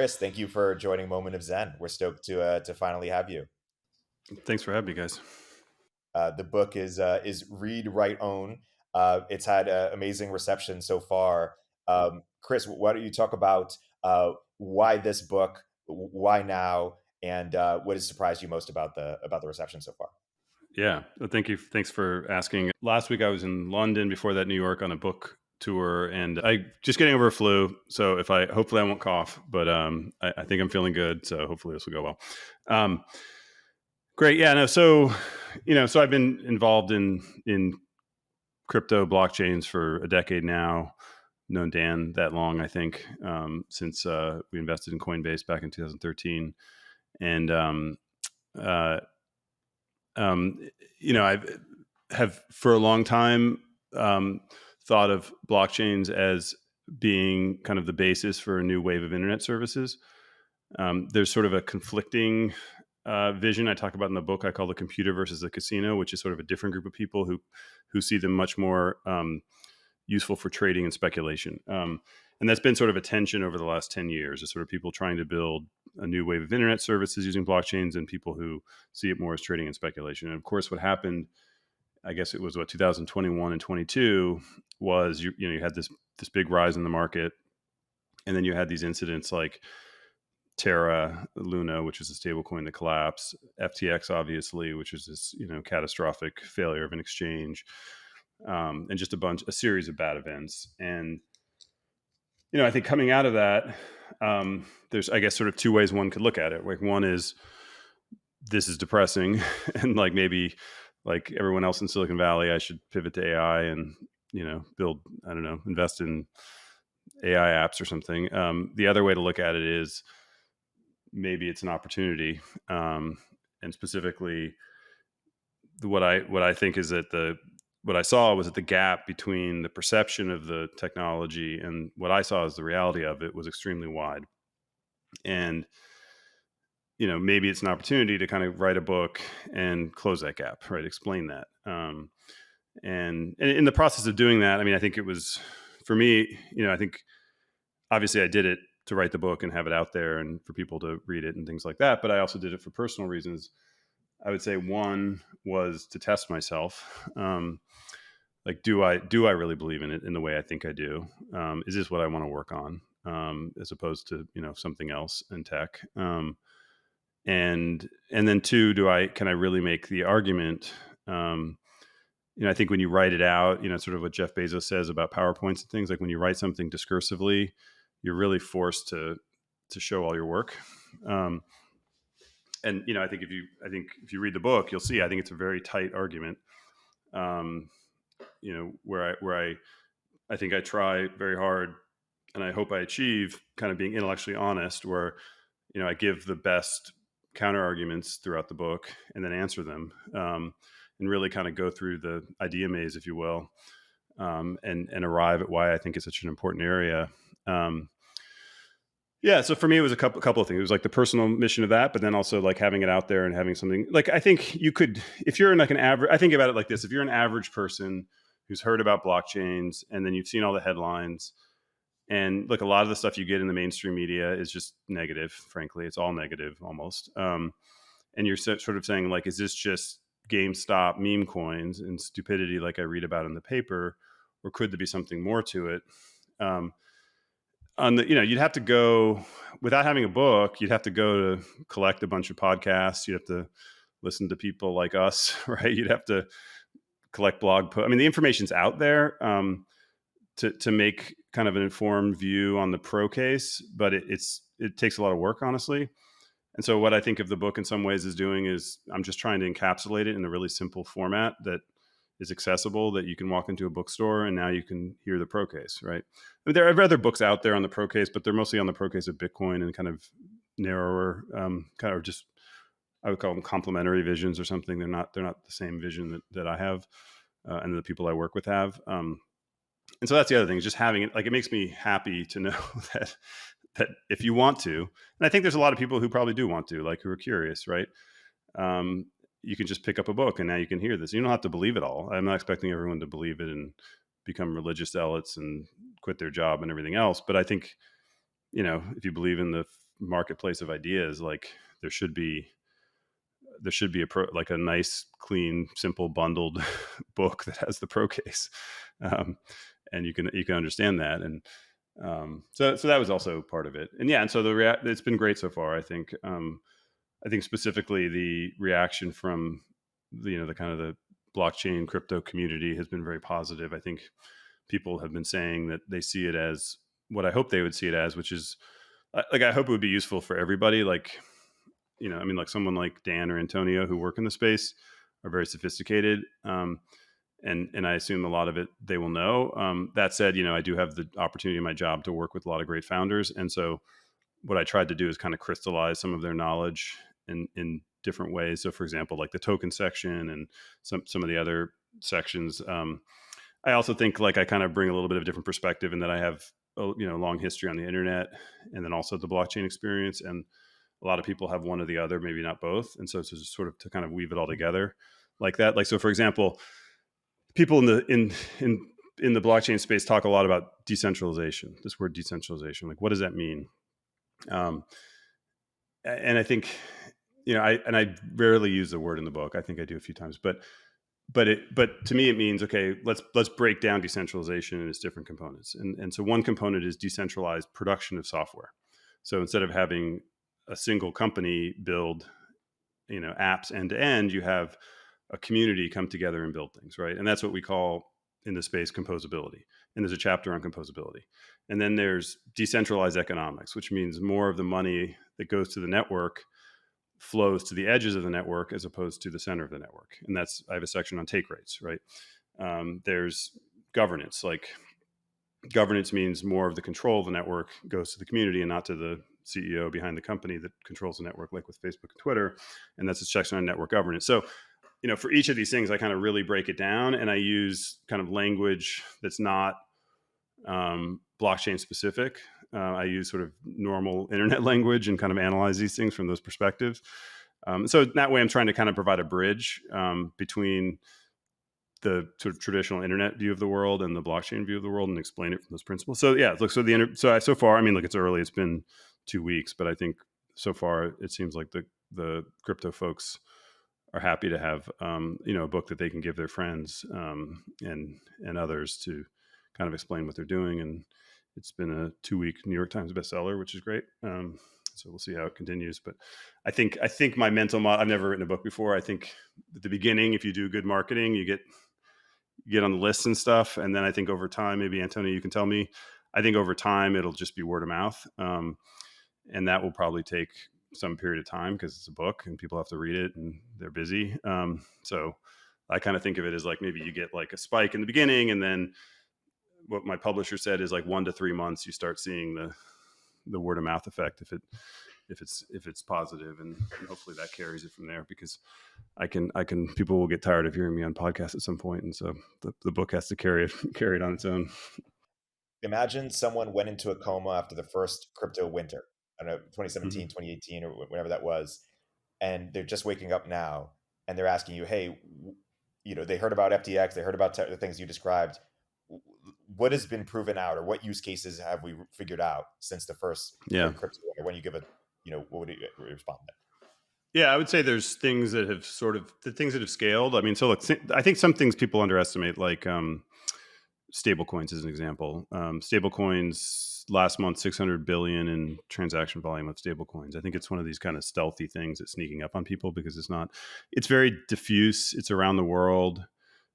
Chris, thank you for joining Moment of Zen. We're stoked to finally have you. Thanks for having me, guys. The book is Read, Write, Own. It's had amazing reception so far. Chris, why don't you talk about why this book, why now, and what has surprised you most about the reception so far? Yeah, thank you. Thanks for asking. Last week I was in London, before that New York, on a book tour, and I just getting over a flu. So hopefully I won't cough, but I think I'm feeling good. So hopefully this will go well. Um, Great. Yeah. No. So I've been involved in crypto blockchains for a decade now. Known Dan that long, I think, since we invested in Coinbase back in 2013, and uh, um, I have for a long time thought of blockchains as being kind of the basis for a new wave of internet services. There's sort of a conflicting vision I talk about in the book. I call the computer versus the casino, which is sort of a different group of people who see them much more useful for trading and speculation. And that's been sort of a tension over the last 10 years, is sort of people trying to build a new wave of internet services using blockchains and people who see it more as trading and speculation. And of course, what happened, I guess it was 2021 and 22, was you had this big rise in the market, and then you had these incidents like Terra, Luna, which is a stable coin that collapsed, FTX, obviously, which is this catastrophic failure of an exchange, and just a series of bad events. And I think coming out of that, there's, I guess, sort of two ways one could look at it. Like, one is, this is depressing, and like maybe like everyone else in Silicon Valley, I should pivot to AI and build, I don't know, invest in AI apps or something. The other way to look at it is, maybe it's an opportunity, and specifically, what I think is that what I saw was that the gap between the perception of the technology and what I saw as the reality of it was extremely wide. And maybe it's an opportunity to kind of write a book and close that gap, right? Explain that. And in the process of doing that, I mean, I think it was, for me, I think obviously I did it to write the book and have it out there and for people to read it and things like that. But I also did it for personal reasons. I would say one was to test myself. Like, do I really believe in it in the way I think I do? Is this what I want to work on, as opposed to something else in tech? And then two, can I really make the argument? I think when you write it out, sort of what Jeff Bezos says about PowerPoints and things, like when you write something discursively, you're really forced to show all your work. And I think if you read the book, you'll see, I think it's a very tight argument. Where I think I try very hard, and I hope I achieve kind of being intellectually honest, where I give the best counter arguments throughout the book and then answer them, and really kind of go through the idea maze, if you will, and arrive at why I think it's such an important area. Yeah, so for me, it was a couple of things. It was like the personal mission of that, but then also like having it out there and having something like, I think you could, if you're in like an average, I think about it like this: if you're an average person who's heard about blockchains and then you've seen all the headlines, and look, a lot of the stuff you get in the mainstream media is just negative. Frankly, it's all negative almost. And you're sort of saying, like, is this just GameStop meme coins and stupidity like I read about in the paper, or could there be something more to it? You'd have to go, without having a book, you'd have to go to collect a bunch of podcasts. You'd have to listen to people like us, right? You'd have to collect blog posts. I mean, the information's out there to make kind of an informed view on the pro case, but it takes a lot of work, honestly. And so what I think of the book in some ways is doing is I'm just trying to encapsulate it in a really simple format that is accessible, that you can walk into a bookstore and now you can hear the pro case, right? I mean, there are other books out there on the pro case, but they're mostly on the pro case of Bitcoin and kind of narrower, kind of just, I would call them complementary visions or something. They're not the same vision that I have, and the people I work with have. And so that's the other thing, is just having it. Like, it makes me happy to know that if you want to, and I think there's a lot of people who probably do want to, like, who are curious, right? You can just pick up a book and now you can hear this. You don't have to believe it all. I'm not expecting everyone to believe it and become religious zealots and quit their job and everything else. But I think, if you believe in the marketplace of ideas, like there should be like a nice, clean, simple, bundled book that has the pro case, um, and you can understand that. And so that was also part of it. And yeah, and so it's been great so far. I think specifically the reaction from the kind of the blockchain crypto community has been very positive. I think people have been saying that they see it as what I hope they would see it as, which is like I hope it would be useful for everybody. Like, I mean, like someone like Dan or Antonio who work in the space are very sophisticated. And I assume a lot of it they will know. That said, I do have the opportunity in my job to work with a lot of great founders. And so what I tried to do is kind of crystallize some of their knowledge in different ways. So for example, like the token section and some of the other sections. I also think like I kind of bring a little bit of a different perspective in that I have a long history on the internet, and then also the blockchain experience. And a lot of people have one or the other, maybe not both. And so it's just sort of to kind of weave it all together like that. Like, so for example, people in the blockchain space talk a lot about decentralization, this word decentralization. Like, what does that mean? And I think, I rarely use the word in the book. I think I do a few times, but to me, it means, okay, let's break down decentralization in its different components. And so one component is decentralized production of software. So instead of having a single company build, apps end to end, you have a community come together and build things, right? And that's what we call in the space composability. And there's a chapter on composability. And then there's decentralized economics, which means more of the money that goes to the network flows to the edges of the network as opposed to the center of the network. And I have a section on take rates, right? There's governance. Like, governance means more of the control of the network goes to the community and not to the CEO behind the company that controls the network, like with Facebook and Twitter. And that's a section on network governance. So, for each of these things, I kind of really break it down, and I use kind of language that's not blockchain specific. I use sort of normal internet language and kind of analyze these things from those perspectives. So that way I'm trying to kind of provide a bridge between the sort of traditional internet view of the world and the blockchain view of the world, and explain it from those principles. So yeah, look, so far, I mean, look, it's early, it's been 2 weeks, but I think so far it seems like the crypto folks are happy to have a book that they can give their friends and others to kind of explain what they're doing. And it's been a 2-week New York Times bestseller, which is great. So we'll see how it continues. But I think my mental model, I've never written a book before. I think at the beginning, if you do good marketing, you get on the lists and stuff. And then I think over time, maybe Antonio, you can tell me, I think over time, it'll just be word of mouth. And that will probably take some period of time because it's a book and people have to read it and they're busy. So I kind of think of it as like, maybe you get like a spike in the beginning, and then what my publisher said is like 1 to 3 months, you start seeing the word of mouth effect if it's positive, and hopefully that carries it from there, because people will get tired of hearing me on podcasts at some point. And so the book has to carry it on its own. Imagine someone went into a coma after the first crypto winter. I don't know, 2017, Mm-hmm. 2018, or whatever that was. And they're just waking up now, and they're asking you, hey, they heard about FTX, they heard about the things you described. What has been proven out, or what use cases have we figured out since the first Yeah. crypto winter? When you give what would you respond to that? Yeah, I would say there's things that have scaled. I mean, so look, I think some things people underestimate, like stable coins as an example. Stable coins last month, 600 billion in transaction volume of stable coins. I think it's one of these kind of stealthy things that's sneaking up on people because it's very diffuse. It's around the world,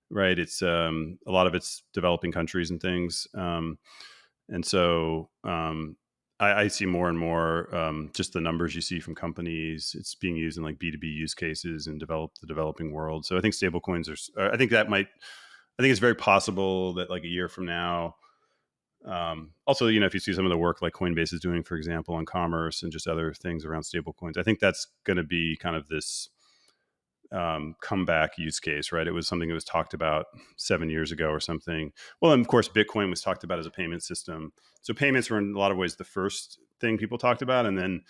right? It's a lot of it's developing countries and things. And so I see more and more just the numbers you see from companies. It's being used in like B2B use cases in the developing world. So I think stablecoins I think it's very possible that like a year from now, also, if you see some of the work like Coinbase is doing, for example, on commerce and just other things around stablecoins, I think that's going to be kind of this comeback use case, right? It was something that was talked about 7 years ago or something. Well, and of course, Bitcoin was talked about as a payment system. So payments were in a lot of ways the first thing people talked about. And then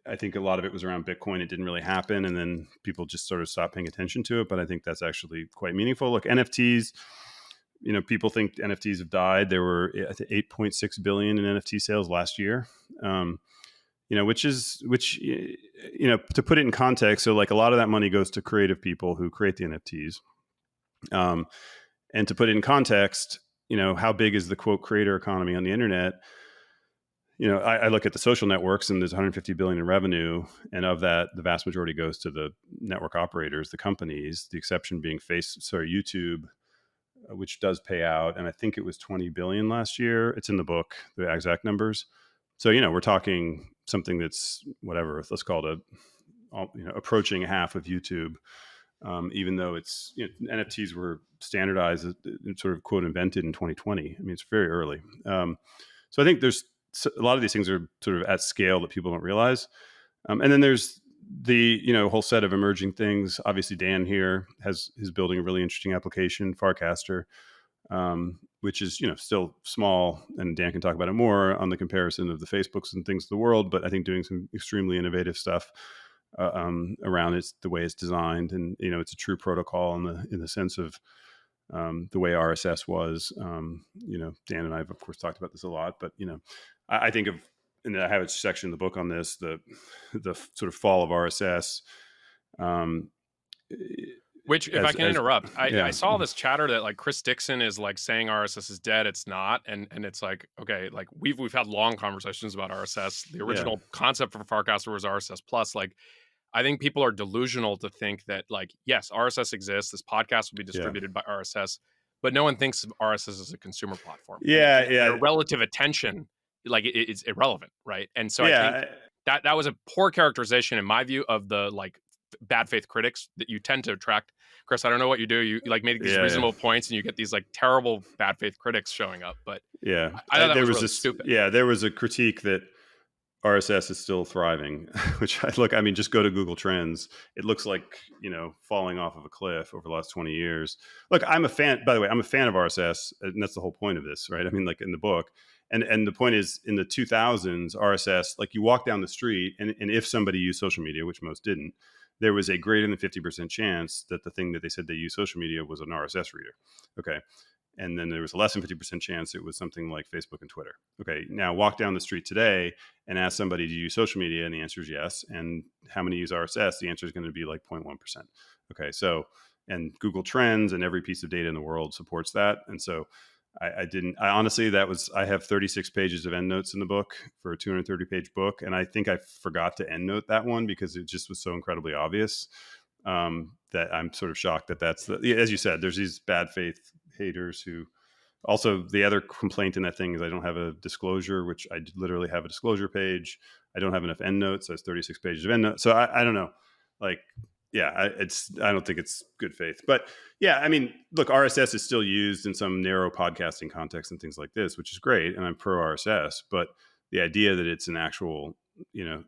I think a lot of it was around Bitcoin. It didn't really happen. And then people just sort of stopped paying attention to it. But I think that's actually quite meaningful. Look, NFTs, people think NFTs have died. There were, I think, 8.6 billion in NFT sales last year. to put it in context. So like a lot of that money goes to creative people who create the NFTs. And to put it in context, how big is the quote creator economy on the internet? I look at the social networks and there's 150 billion in revenue. And of that, the vast majority goes to the network operators, the companies, the exception being YouTube, which does pay out. And I think it was 20 billion last year. It's in the book, the exact numbers. So, we're talking something that's whatever, let's call it approaching half of YouTube. Even though it's NFTs were standardized, sort of quote invented in 2020. I mean, it's very early. So I think there's a lot of these things are sort of at scale that people don't realize. And then there's the whole set of emerging things. Obviously, Dan here is building a really interesting application, Farcaster, which is still small, and Dan can talk about it more on the comparison of the Facebooks and things of the world. But I think doing some extremely innovative stuff around the way it's designed, and it's a true protocol in the sense of the way RSS was. Dan and I have of course talked about this a lot, but I think of, and I have a section in the book on this, the sort of fall of RSS. Which, if I can interrupt, I saw this chatter that like Chris Dixon is like saying RSS is dead. It's not, and it's like, okay, like we've had long conversations about RSS. The original concept for Farcaster was RSS plus. Like, I think people are delusional to think that like, yes, RSS exists. This podcast will be distributed by RSS, but no one thinks of RSS as a consumer platform. Their relative attention, like it's irrelevant, right? And so I think that was a poor characterization in my view of the like bad faith critics that you tend to attract. Chris, I don't know what you do. You like make these reasonable points, and you get these like terrible bad faith critics showing up. But I thought that was really stupid. Yeah, there was a critique that RSS is still thriving, which just go to Google Trends. It looks like, falling off of a cliff over the last 20 years. Look, I'm a fan, by the way, I'm a fan of RSS, and that's the whole point of this, right? I mean, like in the book. And the point is, in the 2000s, RSS, like you walk down the street, and if somebody used social media, which most didn't, there was a greater than 50% chance that the thing that they said they used social media was an RSS reader. Okay. And then there was a less than 50% chance it was something like Facebook and Twitter. Okay. Now walk down the street today and ask somebody to use social media, and the answer is yes. And how many use RSS? The answer is going to be like 0.1%. Okay. So, and Google Trends and every piece of data in the world supports that. And so I have 36 pages of endnotes in the book for a 230 page book. And I think I forgot to endnote that one because it just was so incredibly obvious that I'm sort of shocked that as you said, there's these bad faith haters who also, the other complaint in that thing is I don't have a disclosure, which I literally have a disclosure page. I don't have enough endnotes. So it's 36 pages of endnotes. So I don't know, like, I don't think it's good faith, but I mean, look, RSS is still used in some narrow podcasting context and things like this, which is great. And I'm pro RSS, but the idea that it's an actual,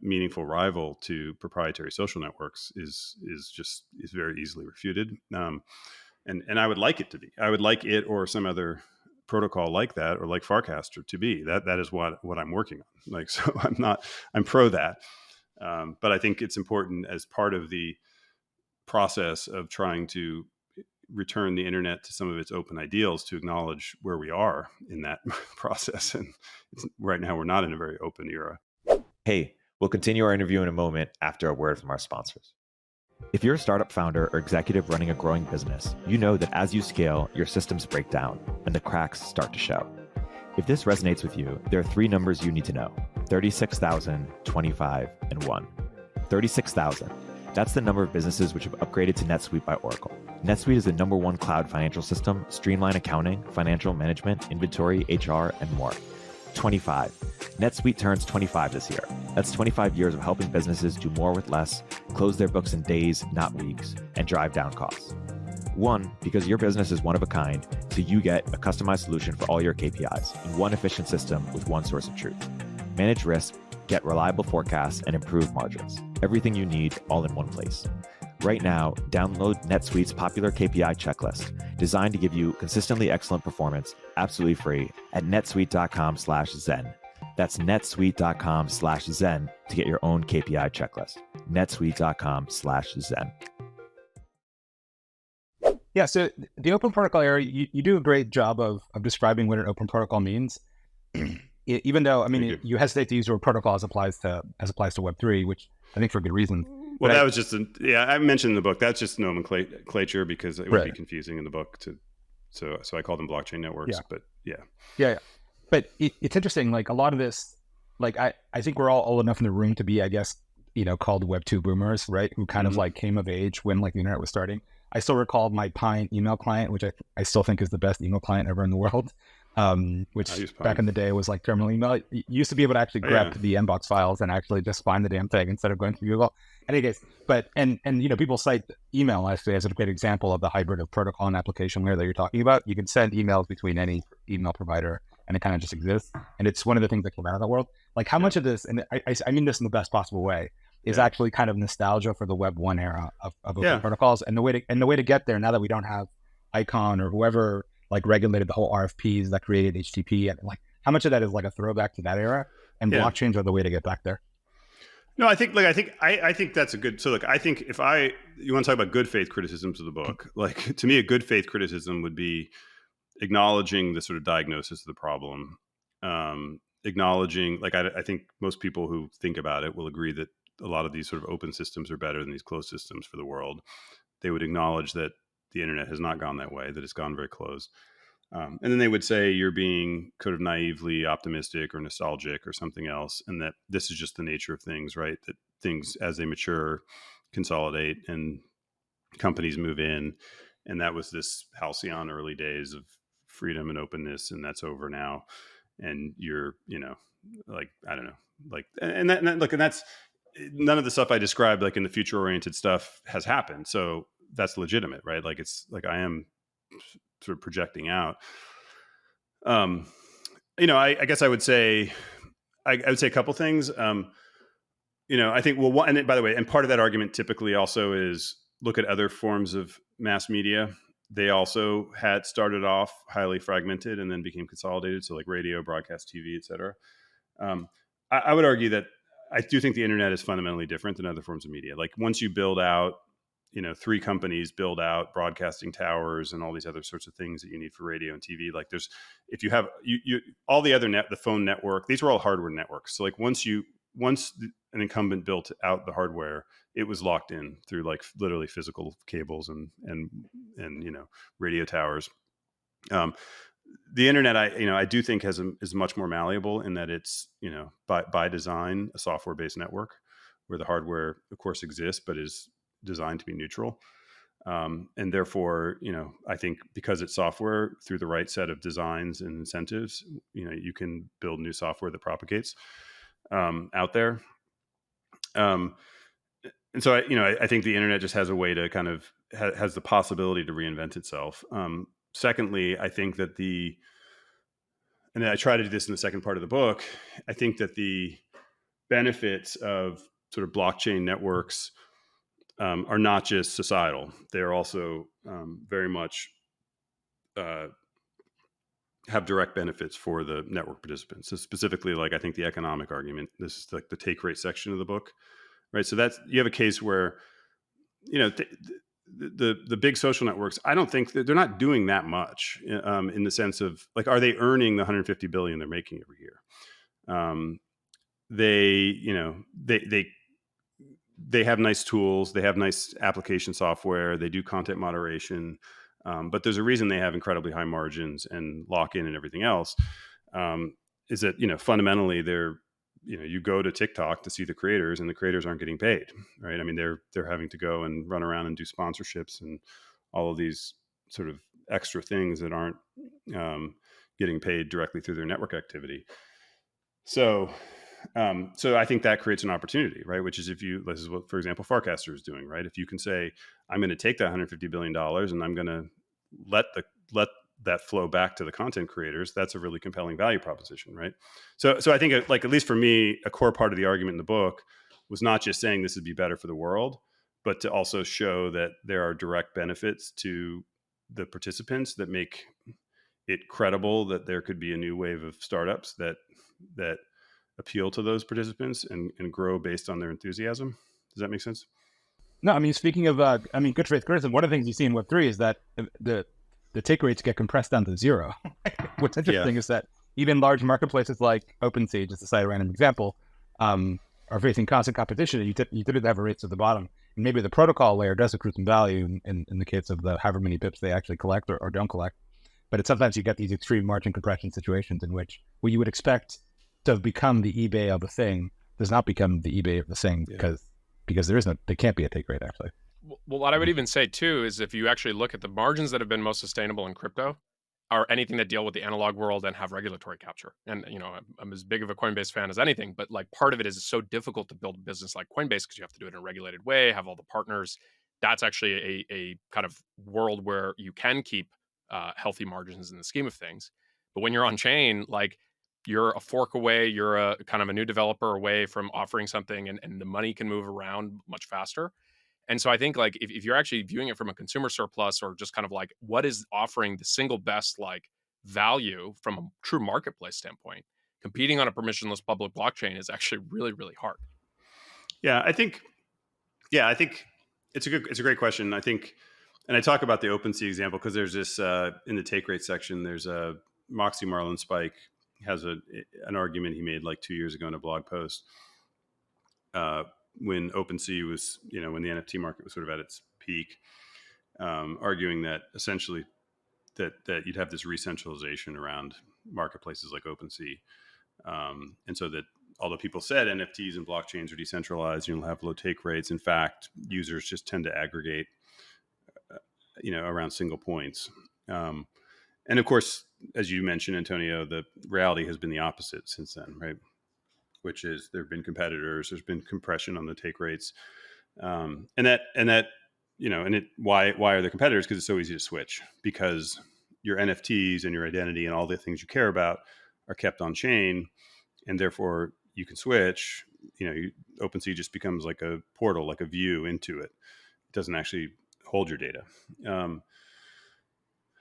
meaningful rival to proprietary social networks is very easily refuted. And I would like it to be, I would like it or some other protocol like that, or like Farcaster to be that is what I'm working on. Like, so I'm pro that. But I think it's important as part of the process of trying to return the internet to some of its open ideals to acknowledge where we are in that process. And right now we're not in a very open era. Hey, we'll continue our interview in a moment after a word from our sponsors. If you're a startup founder or executive running a growing business, you know that as you scale, your systems break down and the cracks start to show. If this resonates with you, there are 3 numbers you need to know: 36,000, 25, and 1. 36,000. That's the number of businesses which have upgraded to NetSuite by Oracle. NetSuite is the #1 cloud financial system, streamline accounting, financial management, inventory, HR, and more. 25. NetSuite turns 25 this year. That's 25 years of helping businesses do more with less, close their books in days, not weeks, and drive down costs. 1, because your business is one of a kind, so you get a customized solution for all your KPIs in one efficient system with one source of truth. Manage risk, get reliable forecasts, and improve margins. Everything you need all in one place. Right now, download NetSuite's popular KPI checklist, designed to give you consistently excellent performance, absolutely free, at netsuite.com/zen. That's netsuite.com/zen to get your own KPI checklist. netsuite.com/zen. Yeah, so the open protocol area, you do a great job of describing what an open protocol means. even though, I mean, you hesitate to use the word protocol as applies to Web3, which I think for good reason. Well, that was just, I mentioned in the book, that's just nomenclature because it would be confusing in the book so I call them blockchain networks, but yeah. But it's interesting, like a lot of this, like I think we're all old enough in the room to be, I guess, called Web2 boomers, right? Who kind of like came of age when like the internet was starting. I still recall my Pine email client, which I still think is the best email client ever in the world. Which back in the day was like terminal email. You used to be able to actually grab the inbox files and actually just find the damn thing instead of going through Google. In any case, but and people cite email actually as a great example of the hybrid of protocol and application layer that you're talking about. You can send emails between any email provider and it kind of just exists. And it's one of the things that came out of the world. Like how much of this, and I mean this in the best possible way, is actually kind of nostalgia for the Web 1 era of open protocols and the way to get there now that we don't have Icon or whoever like regulated the whole RFPs that created HTTP, and like how much of that is like a throwback to that era, and blockchains are the way to get back there. No, I think that's a good. So look, I think if you want to talk about good faith criticisms of the book, like to me, a good faith criticism would be acknowledging the sort of diagnosis of the problem, acknowledging, like I think most people who think about it will agree that a lot of these sort of open systems are better than these closed systems for the world. They would acknowledge that the internet has not gone that way, that it's gone very closed. And then they would say you're being kind of naively optimistic or nostalgic or something else, and that this is just the nature of things, right? That things, as they mature, consolidate and companies move in. And that was this halcyon early days of freedom and openness, and that's over now. And you're, like, I don't know, like, and that's none of the stuff I described, like in the future-oriented stuff, has happened. So that's legitimate, right? Like it's like I am sort of projecting out. I guess I would say a couple things. I think and by the way, and part of that argument typically also is look at other forms of mass media. They also had started off highly fragmented and then became consolidated. So like radio, broadcast TV, et cetera. I would argue that I do think the internet is fundamentally different than other forms of media. Like once you build out, 3 companies build out broadcasting towers and all these other sorts of things that you need for radio and TV. Like if you have all the other the phone network, these were all hardware networks. So like once an incumbent built out the hardware, it was locked in through like literally physical cables and radio towers. The internet, I do think is much more malleable in that it's, by design, a software-based network where the hardware, of course, exists, but is designed to be neutral. And therefore, I think because it's software, through the right set of designs and incentives, you can build new software that propagates out there. And so, I think the internet just has a way to kind of has the possibility to reinvent itself. Secondly, I think that and I try to do this in the second part of the book, I think that the benefits of sort of blockchain networks are not just societal. They're also very much have direct benefits for the network participants. So specifically, like I think the economic argument, this is like the take rate section of the book, right? So you have a case where, the big social networks, I don't think they're not doing that much in the sense of like, are they earning the 150 billion they're making every year? They have nice tools, they have nice application software, they do content moderation, but there's a reason they have incredibly high margins and lock in and everything else. Is that, fundamentally they're, you go to TikTok to see the creators and the creators aren't getting paid, right? I mean, they're having to go and run around and do sponsorships and all of these sort of extra things that aren't getting paid directly through their network activity. So I think that creates an opportunity, right? Which is this is what, for example, Farcaster is doing, right? If you can say, I'm going to take that $150 billion and I'm going to let that flow back to the content creators, that's a really compelling value proposition, right? So I think, like, at least for me, a core part of the argument in the book was not just saying this would be better for the world, but to also show that there are direct benefits to the participants that make it credible that there could be a new wave of startups that appeal to those participants and grow based on their enthusiasm. Does that make sense? No, I mean, speaking of, good faith criticism, one of the things you see in Web3 is that the take rates get compressed down to zero. What's interesting is that, even large marketplaces like OpenSea, just to cite a random example, are facing constant competition. You typically have a race to the bottom. And maybe the protocol layer does accrue some value in the case of the however many pips they actually collect or don't collect. But sometimes you get these extreme margin compression situations in which what you would expect to become the eBay of a thing does not become the eBay of the thing because there can't be a take rate actually. Well, what I would even say too is if you actually look at the margins that have been most sustainable in crypto are anything that deal with the analog world and have regulatory capture. And, I'm as big of a Coinbase fan as anything, but like part of it is it's so difficult to build a business like Coinbase because you have to do it in a regulated way, have all the partners. That's actually a kind of world where you can keep healthy margins in the scheme of things. But when you're on chain, like you're a fork away, you're a kind of a new developer away from offering something and the money can move around much faster. And so I think like if you're actually viewing it from a consumer surplus or just kind of like what is offering the single best like value from a true marketplace standpoint, competing on a permissionless public blockchain is actually really, really hard. Yeah, I think it's a great question. I think, and I talk about the OpenSea example because there's this in the take rate section, there's a Moxie Marlin Spike has an argument he made like 2 years ago in a blog post. When OpenSea was, when the NFT market was sort of at its peak, arguing that essentially that you'd have this re-centralization around marketplaces like OpenSea. And so that although people said NFTs and blockchains are decentralized, you'll have low take rates. In fact, users just tend to aggregate, around single points. And of course, as you mentioned, Antonio, the reality has been the opposite since then, right? Which is there have been competitors, there's been compression on the take rates, why are there competitors? Because it's so easy to switch because your NFTs and your identity and all the things you care about are kept on chain, and therefore you can switch. OpenSea just becomes like a portal, like a view into it. It doesn't actually hold your data.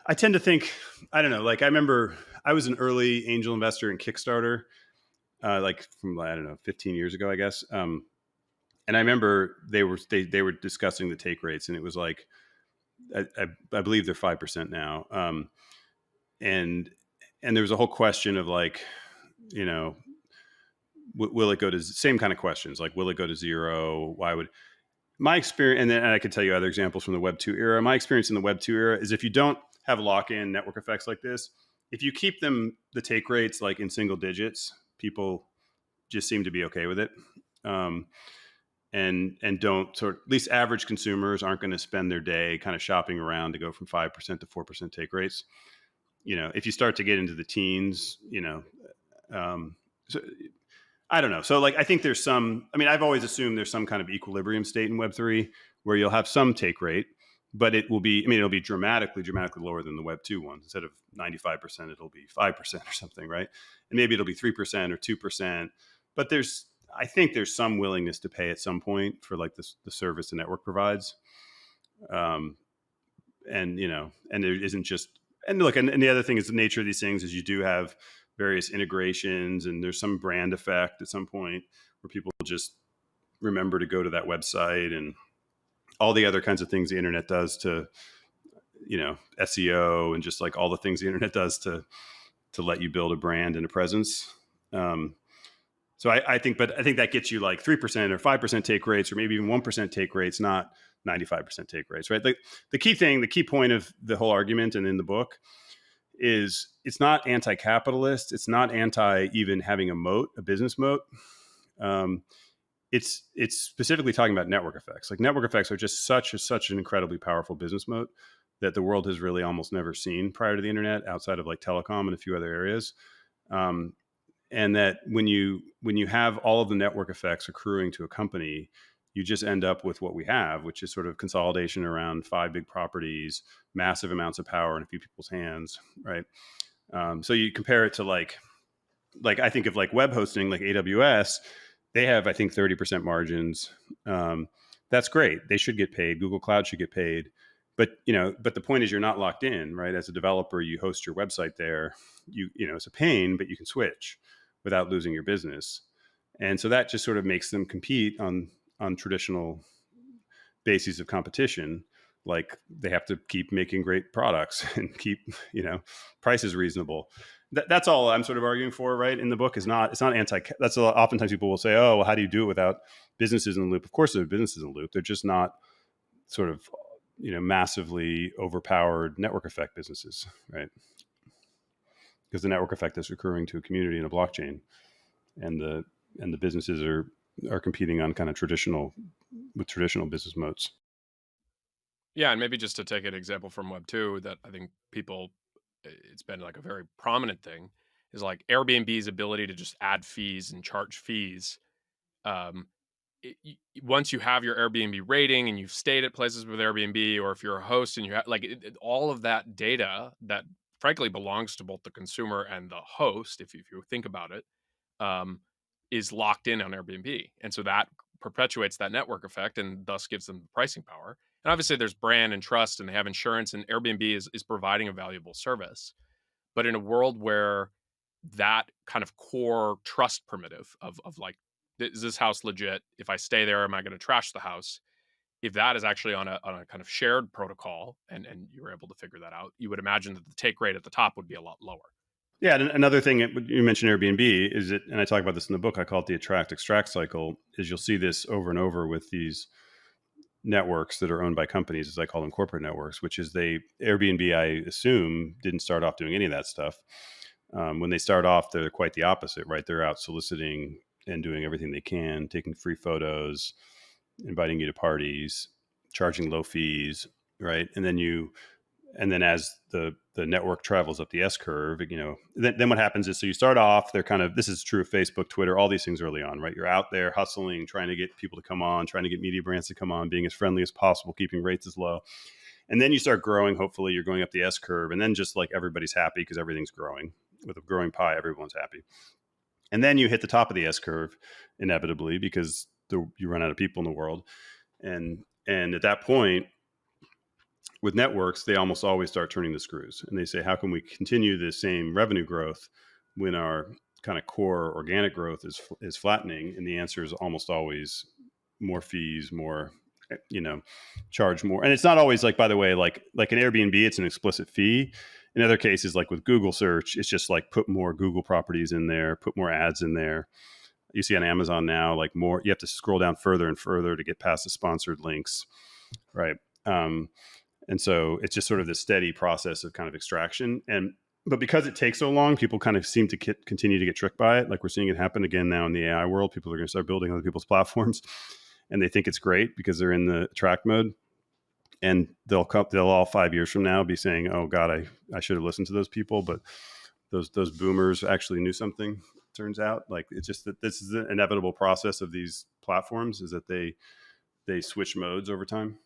I tend to think, I don't know, like I remember I was an early angel investor in Kickstarter. Like from 15 years ago, I guess. And I remember they were discussing the take rates, and it was like I believe they're 5% now. And there was a whole question of like, will it go to same kind of questions like will it go to zero? Why would my experience? And then I could tell you other examples from the Web2 era. My experience in the Web2 era is if you don't have lock-in network effects like this, if you keep the take rates like in single digits, people just seem to be okay with it. And don't at least average consumers aren't going to spend their day kind of shopping around to go from 5% to 4% take rates. If you start to get into the teens, so I don't know. So like, I think there's I've always assumed there's some kind of equilibrium state in Web3 where you'll have some take rate, but it'll be dramatically lower than the Web2 ones. Instead of 95%, it'll be 5% or something, right? And maybe it'll be 3% or 2%. But I think there's some willingness to pay at some point for like the service the network provides. And there isn't just, and look, and the other thing is the nature of these things is you do have various integrations and there's some brand effect at some point where people just remember to go to that website and all the other kinds of things the internet does to, SEO and just like all the things the internet does to let you build a brand and a presence. So I think that gets you like 3% or 5% take rates, or maybe even 1% take rates, not 95% take rates, right? The key point of the whole argument and in the book is it's not anti-capitalist. It's not anti even having a business moat. It's specifically talking about network effects. Like network effects are just such an incredibly powerful business moat that the world has really almost never seen prior to the internet, outside of like telecom and a few other areas. And that when you have all of the network effects accruing to a company, you just end up with what we have, which is sort of consolidation around 5 big properties, massive amounts of power in a few people's hands, right? So you compare it to like I think of like web hosting, like AWS, they have, I think, 30% margins. That's great. They should get paid. Google Cloud should get paid. But the point is you're not locked in, right? As a developer, you host your website there. It's a pain, but you can switch without losing your business. And so that just sort of makes them compete on traditional bases of competition. like they have to keep making great products and keep, prices reasonable. That's all I'm sort of arguing for, right? In the book it's not that's oftentimes people will say, oh, well, how do you do it without businesses in the loop? Of course there are businesses in the loop. They're just not sort of, massively overpowered network effect businesses, right? Because the network effect is recurring to a community in a blockchain, and the businesses are competing on kind of traditional business modes. Yeah, and maybe just to take an example from Web2 that I think it's been like a very prominent thing, is like Airbnb's ability to just add fees and charge fees. Um, Once you have your Airbnb rating and you've stayed at places with Airbnb, or if you're a host and you have all of that data that frankly belongs to both the consumer and the host, if you think about it, um, is locked in on Airbnb. And so that perpetuates that network effect and thus gives them pricing power. And obviously there's brand and trust, and they have insurance, and Airbnb is providing a valuable service. But in a world where that kind of core trust primitive of like, is this house legit? If I stay there, am I going to trash the house? If that is actually on a kind of shared protocol, and you were able to figure that out, you would imagine that the take rate at the top would be a lot lower. Yeah, and another thing you mentioned Airbnb is it, and I talk about this in the book. I call it the attract extract cycle. Is you'll see this over and over with these networks that are owned by companies, as I call them, corporate networks. Which is Airbnb, I assume, didn't start off doing any of that stuff. When they start off, they're quite the opposite, right? They're out soliciting and doing everything they can, taking free photos, inviting you to parties, charging low fees, right? And then as the network travels up the S curve, then what happens is, so you start off, they're kind of, this is true of Facebook, Twitter, all these things early on, right? You're out there hustling, trying to get people to come on, trying to get media brands to come on, being as friendly as possible, keeping rates as low. And then you start growing, hopefully you're going up the S curve, and then just like everybody's happy because everything's growing. With a growing pie, everyone's happy. And then you hit the top of the S curve inevitably because you run out of people in the world. And at that point, with networks, they almost always start turning the screws, and they say, how can we continue the same revenue growth when our kind of core organic growth is flattening? And the answer is almost always more fees, more, charge more. And it's not always like, by the way, like an Airbnb, it's an explicit fee. In other cases, like with Google search, it's just like put more Google properties in there, put more ads in there. You see on Amazon now, like you have to scroll down further and further to get past the sponsored links, right? And so it's just sort of this steady process of kind of extraction. But because it takes so long, people kind of seem to continue to get tricked by it. Like we're seeing it happen again now in the AI world. People are going to start building other people's platforms, and they think it's great because they're in the attract mode. And they'll all 5 years from now be saying, "Oh God, I should have listened to those people." But those boomers actually knew something. Turns out, like it's just that this is the inevitable process of these platforms, is that they switch modes over time.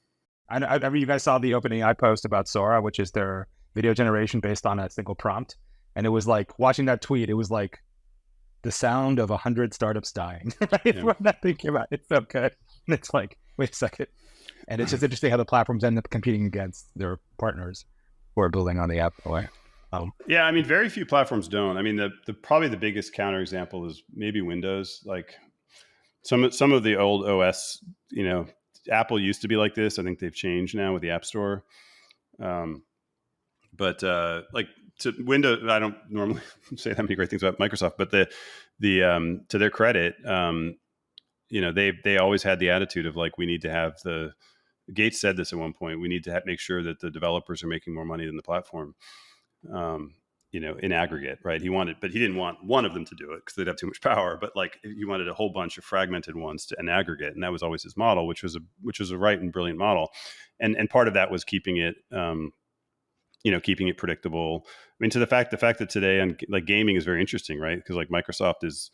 I mean, you guys saw the OpenAI post about Sora, which is their video generation based on a single prompt. And it was like, watching that tweet, it was like the sound of 100 startups dying, right? Yeah. When that thing came out, it's so good. And it's like, wait a second. And it's just interesting how the platforms end up competing against their partners who are building on the app. Yeah, I mean, very few platforms don't. I mean, the probably the biggest counterexample is maybe Windows. Like some of the old OS, Apple used to be like this. I think they've changed now with the App Store. But like to Windows, I don't normally say that many great things about Microsoft, but to their credit, they always had the attitude of like, we need to have Gates said this at one point, we need to make sure that the developers are making more money than the platform, in aggregate, right? But he didn't want one of them to do it because they'd have too much power. But like he wanted a whole bunch of fragmented ones to an aggregate, and that was always his model, which was a right and brilliant model. And part of that was keeping it, keeping it predictable. I mean, to the fact that today, like gaming is very interesting, right? Because like Microsoft is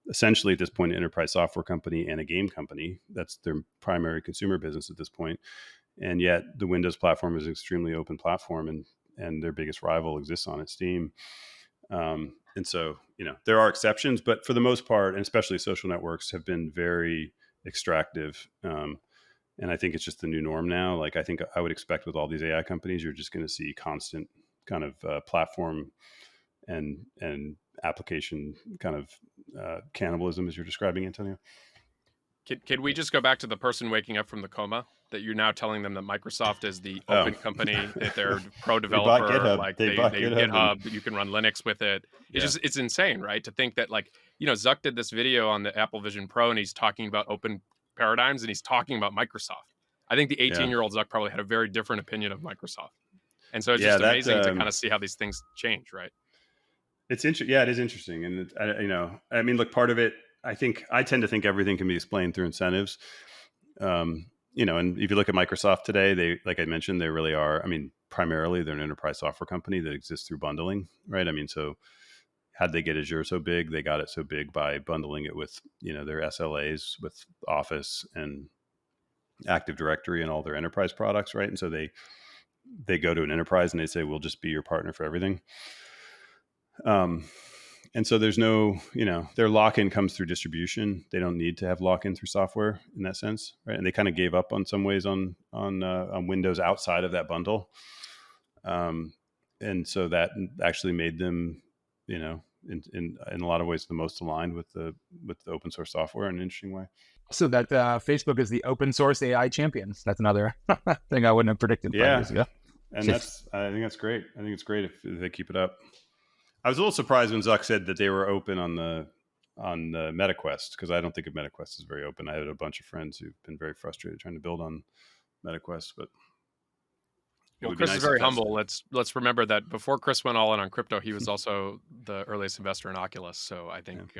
essentially at this point an enterprise software company and a game company. That's their primary consumer business at this point. And yet the Windows platform is an extremely open platform, and their biggest rival exists on it, Steam. And so, there are exceptions, but for the most part, and especially social networks, have been very extractive. And I think it's just the new norm now. Like I think I would expect with all these AI companies, you're just going to see constant kind of platform and application kind of cannibalism, as you're describing, Antonio. Can we just go back to the person waking up from the coma? That you're now telling them that Microsoft is the open company, that they're pro developer, they bought GitHub. like They bought GitHub. that you can run Linux with it. It's insane, right? To think that, like, Zuck did this video on the Apple Vision Pro, and he's talking about open paradigms, and he's talking about Microsoft. I think the 18-year-old Zuck probably had a very different opinion of Microsoft, and so it's just amazing to kind of see how these things change, right? It's interesting. Yeah, it is interesting, and I mean, look, part of it, I tend to think everything can be explained through incentives. And if you look at Microsoft today, they, like I mentioned, they really are. I mean, primarily they're an enterprise software company that exists through bundling, right? I mean, so how'd they get Azure so big? They got it so big by bundling it with, their SLAs with Office and Active Directory and all their enterprise products, right? And so they go to an enterprise and they say, we'll just be your partner for everything. And so there's no, their lock-in comes through distribution. They don't need to have lock-in through software in that sense, right? And they kind of gave up on some ways on Windows outside of that bundle. And so that actually made them, in a lot of ways, the most aligned with the open source software in an interesting way. So that Facebook is the open source AI champions. That's another thing I wouldn't have predicted 5 years ago. And I think that's great. I think it's great if they keep it up. I was a little surprised when Zuck said that they were open on the MetaQuest, because I don't think of MetaQuest as very open. I had a bunch of friends who've been very frustrated trying to build on MetaQuest, but Chris is very humble. Let's remember that before Chris went all in on crypto, he was also the earliest investor in Oculus. So I think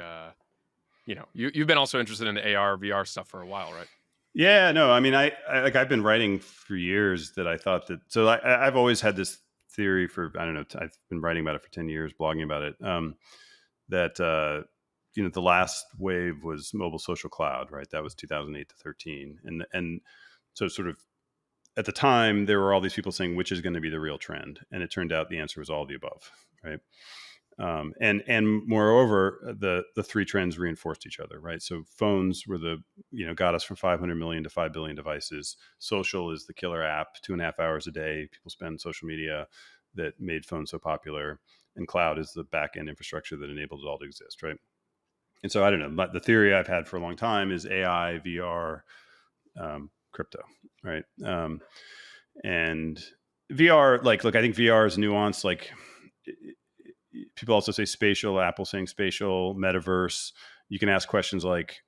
you've been also interested in the AR VR stuff for a while, right? Yeah, no, I mean, I've been writing for years that I thought that. So I've always had this theory for, I don't know, I've been writing about it for 10 years, blogging about it, that the last wave was mobile social cloud, right? That was 2008 to 13. And so sort of at the time, there were all these people saying, which is going to be the real trend? And it turned out the answer was all of the above, right? And moreover, the three trends reinforced each other, right? So phones were got us from 500 million to 5 billion devices. Social is the killer app, 2.5 hours a day. People spend on social media that made phones so popular. And cloud is the back end infrastructure that enabled it all to exist, right? And so I don't know, but the theory I've had for a long time is AI, VR, crypto, right? And VR, look, I think VR is nuanced. People also say spatial, Apple saying spatial, metaverse. You can ask questions like,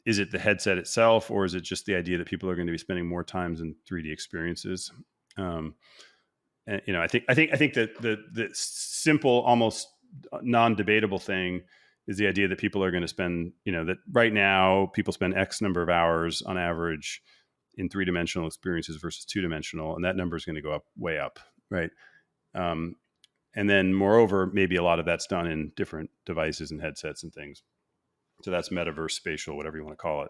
is it the headset itself, or is it just the idea that people are going to be spending more times in 3D experiences? And I think that the simple, almost non-debatable thing is the idea that people are going to spend, that right now people spend X number of hours on average in 3-dimensional experiences versus 2-dimensional, and that number is going to go up, way up, right? And then moreover, maybe a lot of that's done in different devices and headsets and things. So that's metaverse, spatial, whatever you want to call it,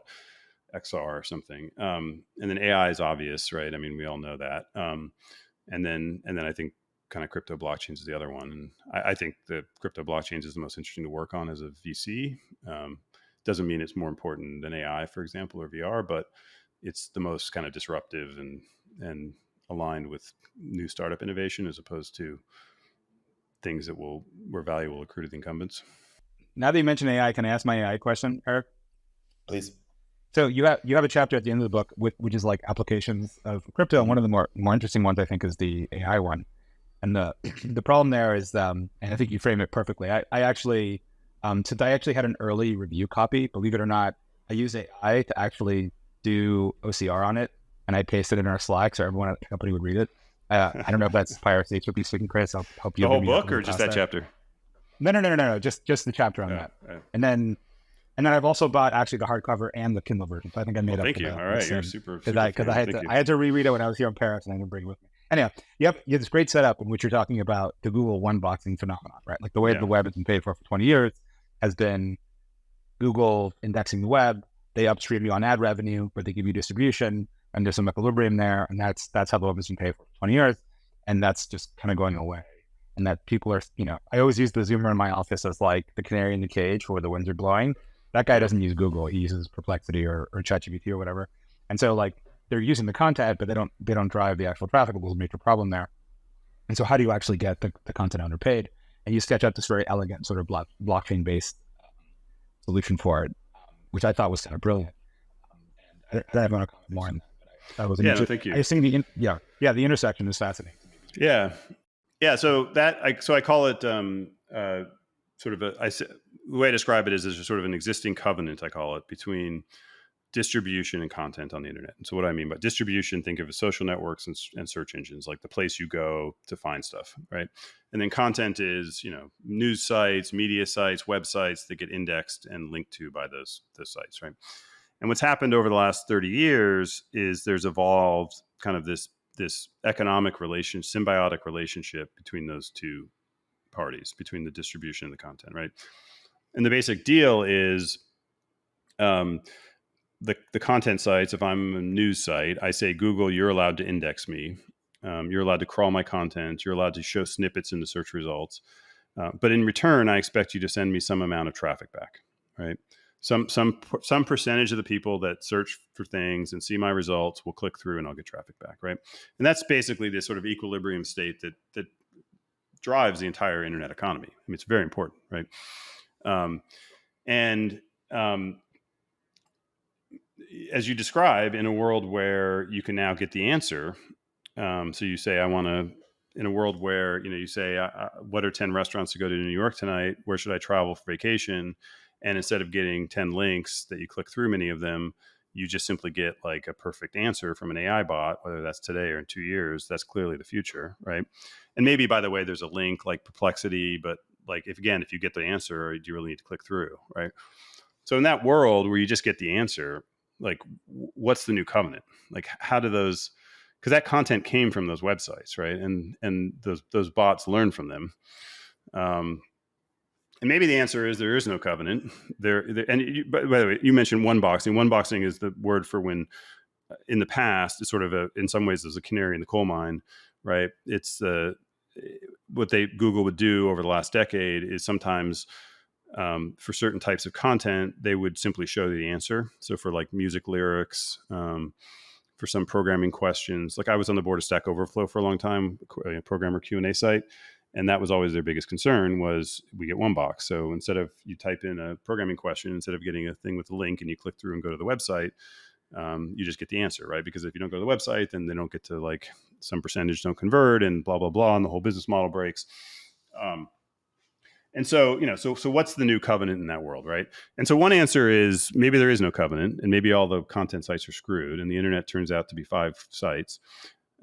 XR or something. And then AI is obvious, right? I mean, we all know that. And then I think kind of crypto blockchains is the other one. And I think the crypto blockchains is the most interesting to work on as a VC. Doesn't mean it's more important than AI, for example, or VR, but it's the most kind of disruptive and aligned with new startup innovation as opposed to things where value will accrue to the incumbents. Now that you mentioned AI, can I ask my AI question, Erik? Please. So you have a chapter at the end of the book which is like applications of crypto, and one of the more interesting ones I think is the AI one. And the problem there is, and I think you frame it perfectly. I actually had an early review copy. Believe it or not, I use AI to actually do OCR on it, and I paste it in our Slack so everyone at the company would read it. I don't know if that's piracy. It's what you're speaking, Chris. I'll help you. The whole book, or just that chapter? No. Just the chapter on that. And then I've also bought actually the hardcover and the Kindle version. So I think I made up. Thank you. All right, you're super. Because I had to reread it when I was here in Paris, and I didn't bring it with me. Anyhow, you have this great setup in which you're talking about the Google one-boxing phenomenon, right? Like the way the web has been paid for 20 years has been Google indexing the web. They upstream you on ad revenue, but they give you distribution, and there's some equilibrium there, and that's how the web has been paid for 20 years, and that's just kind of going away. And that people are, I always use the Zoomer in my office as like the canary in the cage where the winds are blowing. That guy doesn't use Google; he uses Perplexity or ChatGPT or whatever. And so like they're using the content, but they don't drive the actual traffic. It was a major problem there. And so how do you actually get the content underpaid? And you sketch out this very elegant sort of blockchain based solution for it, which I thought was kind of brilliant. I want to comment more on that. That was thank you. I think the intersection is fascinating. Yeah. So I call it sort of the way I describe it is there's sort of an existing covenant, I call it, between distribution and content on the internet. And so what I mean by distribution, think of as social networks and search engines, like the place you go to find stuff, right? And then content is, news sites, media sites, websites that get indexed and linked to by those sites, right? And what's happened over the last 30 years is there's evolved kind of this symbiotic relationship between those two parties, between the distribution and the content, right? And the basic deal is the content sites. If I'm a news site, I say, Google, you're allowed to index me. You're allowed to crawl my content. You're allowed to show snippets in the search results. But in return, I expect you to send me some amount of traffic back, right? Some percentage of the people that search for things and see my results will click through and I'll get traffic back, right? And that's basically this sort of equilibrium state that drives the entire internet economy. I mean, it's very important, right? As you describe, in a world where you can now get the answer, so you say, in a world where, you say, what are 10 restaurants to go to New York tonight? Where should I travel for vacation? And instead of getting 10 links that you click through many of them, you just simply get like a perfect answer from an AI bot, whether that's today or in 2 years. That's clearly the future, right? And maybe, by the way, there's a link like Perplexity, but like, if you get the answer, do you really need to click through, right? So in that world where you just get the answer, like, what's the new covenant? Like, how do those, because that content came from those websites, right? And those bots learn from them. And maybe the answer is there is no covenant there. And by the way, you mentioned one boxing. One boxing is the word for when, in the past, it's sort of in some ways, there's a canary in the coal mine, right? It's what Google would do over the last decade is sometimes for certain types of content, they would simply show the answer. So for like music lyrics, for some programming questions, like I was on the board of Stack Overflow for a long time, a programmer Q&A site. And that was always their biggest concern was we get one box. So instead of you type in a programming question, instead of getting a thing with a link and you click through and go to the website, you just get the answer, right? Because if you don't go to the website, then they don't get to, like, some percentage don't convert and blah, blah, blah. And the whole business model breaks. And so, so what's the new covenant in that world, right? And so one answer is maybe there is no covenant and maybe all the content sites are screwed and the internet turns out to be 5 sites.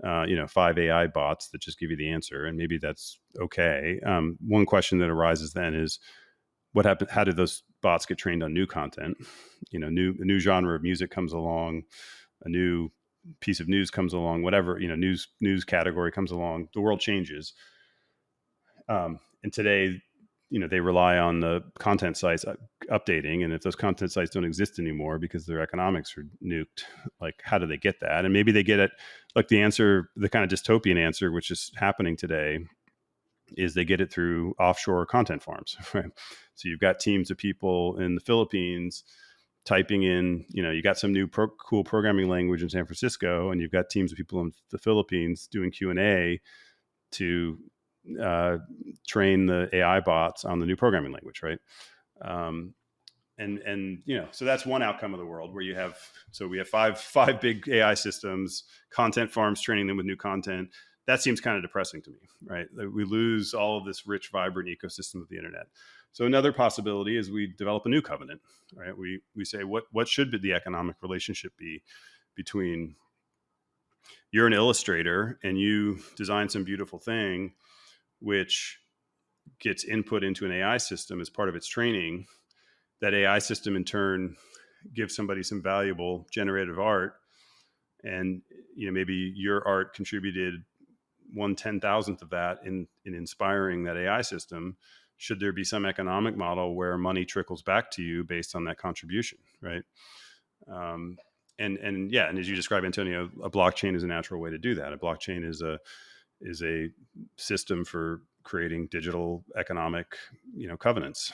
5 AI bots that just give you the answer, and maybe that's okay. One question that arises then is, what happened? How did those bots get trained on new content? A new genre of music comes along, a new piece of news comes along, whatever, news category comes along. The world changes, and today, they rely on the content sites updating. And if those content sites don't exist anymore because their economics are nuked, like, how do they get that? And maybe they get it, like the answer, the kind of dystopian answer, which is happening today, is they get it through offshore content farms, right? So you've got teams of people in the Philippines typing in, you got some new cool programming language in San Francisco, and you've got teams of people in the Philippines doing Q&A to train the AI bots on the new programming language, right? So that's one outcome of the world where we have five big AI systems, content farms training them with new content. That seems kind of depressing to me, right? We lose all of this rich, vibrant ecosystem of the internet. So another possibility is we develop a new covenant, right? We say, what should the economic relationship be between, you're an illustrator and you design some beautiful thing, which gets input into an AI system as part of its training. That AI system in turn gives somebody some valuable generative art. And, maybe your art contributed 1/10,000th of that in inspiring that AI system. Should there be some economic model where money trickles back to you based on that contribution, right? And as you described, Antonio, a blockchain is a natural way to do that. A blockchain is a system for creating digital economic, covenants.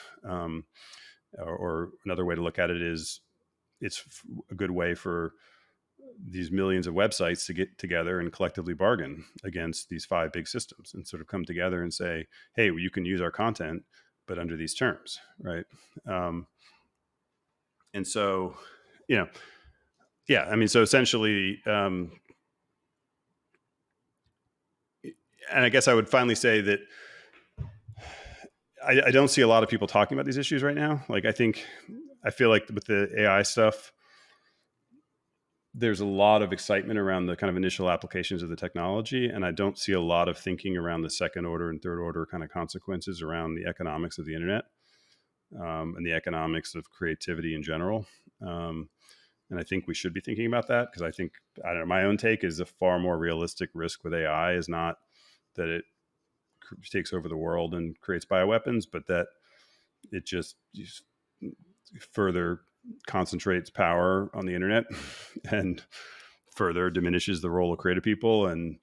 Or another way to look at it is it's a good way for these millions of websites to get together and collectively bargain against these 5 big systems and sort of come together and say, hey, well, you can use our content, but under these terms, right? And so, Yeah, I mean, so essentially, and I guess I would finally say that I don't see a lot of people talking about these issues right now. Like, I feel like with the AI stuff, there's a lot of excitement around the kind of initial applications of the technology. And I don't see a lot of thinking around the second order and third order kind of consequences around the economics of the internet, and the economics of creativity in general. And I think we should be thinking about that, because I don't know, my own take is a far more realistic risk with AI is not that it takes over the world and creates bioweapons, but that it just further concentrates power on the internet and further diminishes the role of creative people. And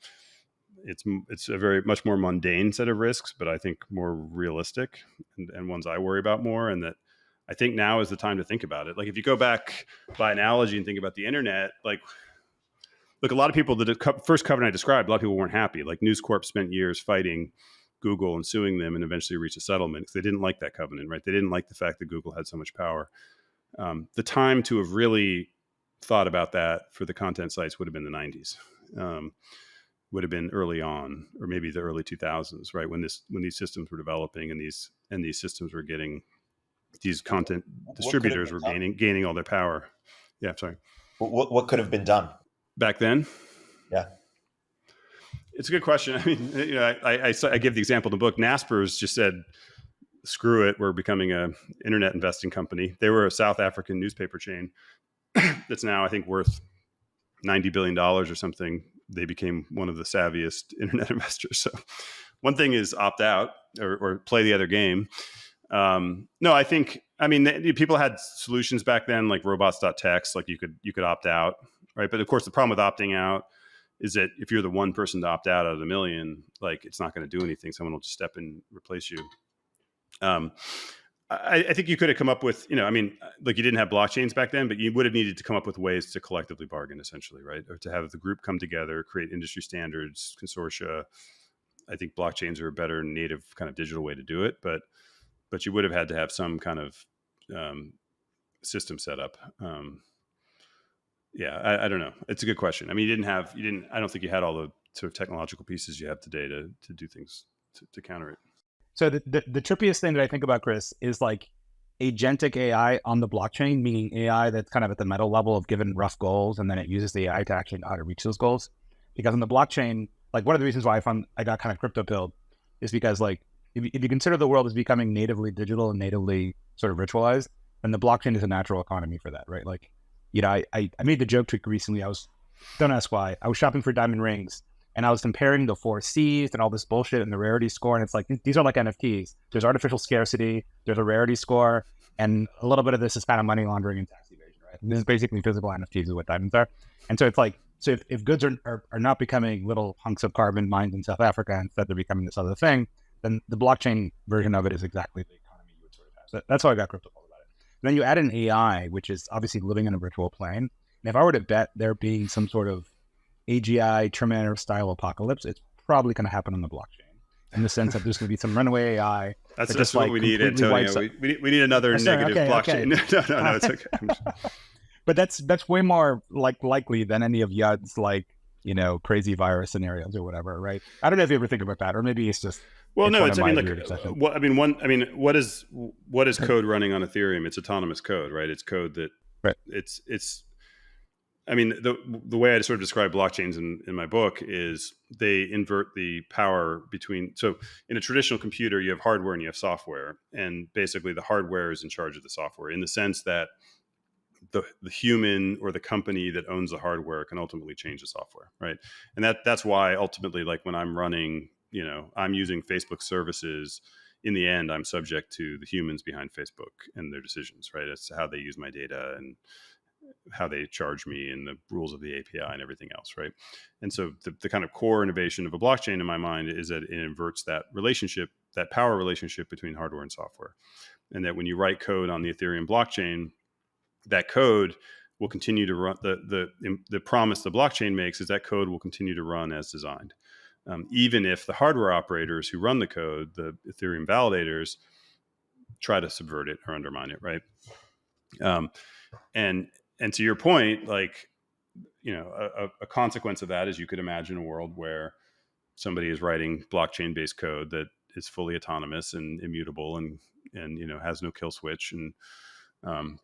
it's a very much more mundane set of risks, but I think more realistic, and ones I worry about more. And that I think now is the time to think about it. Like, if you go back by analogy and think about the internet, like, look, a lot of people, the first covenant I described, a lot of people weren't happy. Like, News Corp spent years fighting Google and suing them, and eventually reached a settlement because they didn't like that covenant, right? They didn't like the fact that Google had so much power. The time to have really thought about that for the content sites would have been the 90s, would have been early on, or maybe the early 2000s, right? When these systems were developing, and these systems were getting, these content distributors were gaining all their power. Yeah, sorry. What could have been done back then? Yeah, it's a good question. I mean, I give the example in the book. Naspers just said, "Screw it, we're becoming a internet investing company." They were a South African newspaper chain that's now, I think, worth $90 billion or something. They became one of the savviest internet investors. So one thing is opt out or play the other game. No, I mean, people had solutions back then, like robots.txt, like you could opt out, right? But of course, the problem with opting out is that if you're the one person to opt out of the million, like, it's not going to do anything. Someone will just step in and replace you. I think you could have come up with, I mean, like, you didn't have blockchains back then, but you would have needed to come up with ways to collectively bargain, essentially, right? Or to have the group come together, create industry standards, consortia. I think blockchains are a better native kind of digital way to do it, but you would have had to have some kind of system set up. Yeah, I don't know. It's a good question. I mean, I don't think you had all the sort of technological pieces you have today to do things to counter it. So the trippiest thing that I think about, Chris, is like agentic AI on the blockchain, meaning AI that's kind of at the meta level of given rough goals, and then it uses the AI to actually know how to reach those goals. Because on the blockchain, like, one of the reasons why I got kind of crypto pilled is because, like, if you consider the world as becoming natively digital and natively sort of ritualized, then the blockchain is a natural economy for that, right? Like, I made the joke trick recently. Don't ask why. I was shopping for diamond rings, and I was comparing the 4 Cs and all this bullshit and the rarity score. And it's like, these are like NFTs. There's artificial scarcity, there's a rarity score, and a little bit of this is kind of money laundering and tax evasion, right? And this is basically physical NFTs is what diamonds are. And so it's like, so if goods are not becoming little hunks of carbon mined in South Africa, instead they're becoming this other thing, then the blockchain version of it is exactly the economy you would sort of have. So that's how I got crypto about it. And then you add an AI, which is obviously living in a virtual plane. And if I were to bet there being some sort of AGI Terminator style apocalypse, it's probably going to happen on the blockchain, in the sense that there's going to be some runaway AI. That's just what we need, Antonio. We need another negative blockchain. Okay. No, it's okay. But that's way more likely than any of Yud's crazy virus scenarios or whatever, right? I don't know if you ever think about that, or maybe it's just. Well, no, it's, I mean, what is code running on Ethereum? It's autonomous code, right? It's code that, right. It's. I mean, the way I sort of describe blockchains in my book is they invert the power between. So in a traditional computer, you have hardware and you have software, and basically the hardware is in charge of the software, in the sense that the human or the company that owns the hardware can ultimately change the software, right? And that's why ultimately, like, when I'm running, I'm using Facebook services, in the end, I'm subject to the humans behind Facebook and their decisions, right? It's how they use my data and how they charge me and the rules of the API and everything else, right? And so the kind of core innovation of a blockchain in my mind is that it inverts that relationship, that power relationship between hardware and software. And that when you write code on the Ethereum blockchain, that code will continue to run. The promise the blockchain makes is that code will continue to run as designed. Even if the hardware operators who run the code, the Ethereum validators, try to subvert it or undermine it, right? And and to your point, like, you know, a consequence of that is you could imagine a world where somebody is writing blockchain-based code that is fully autonomous and immutable and you know, has no kill switch. And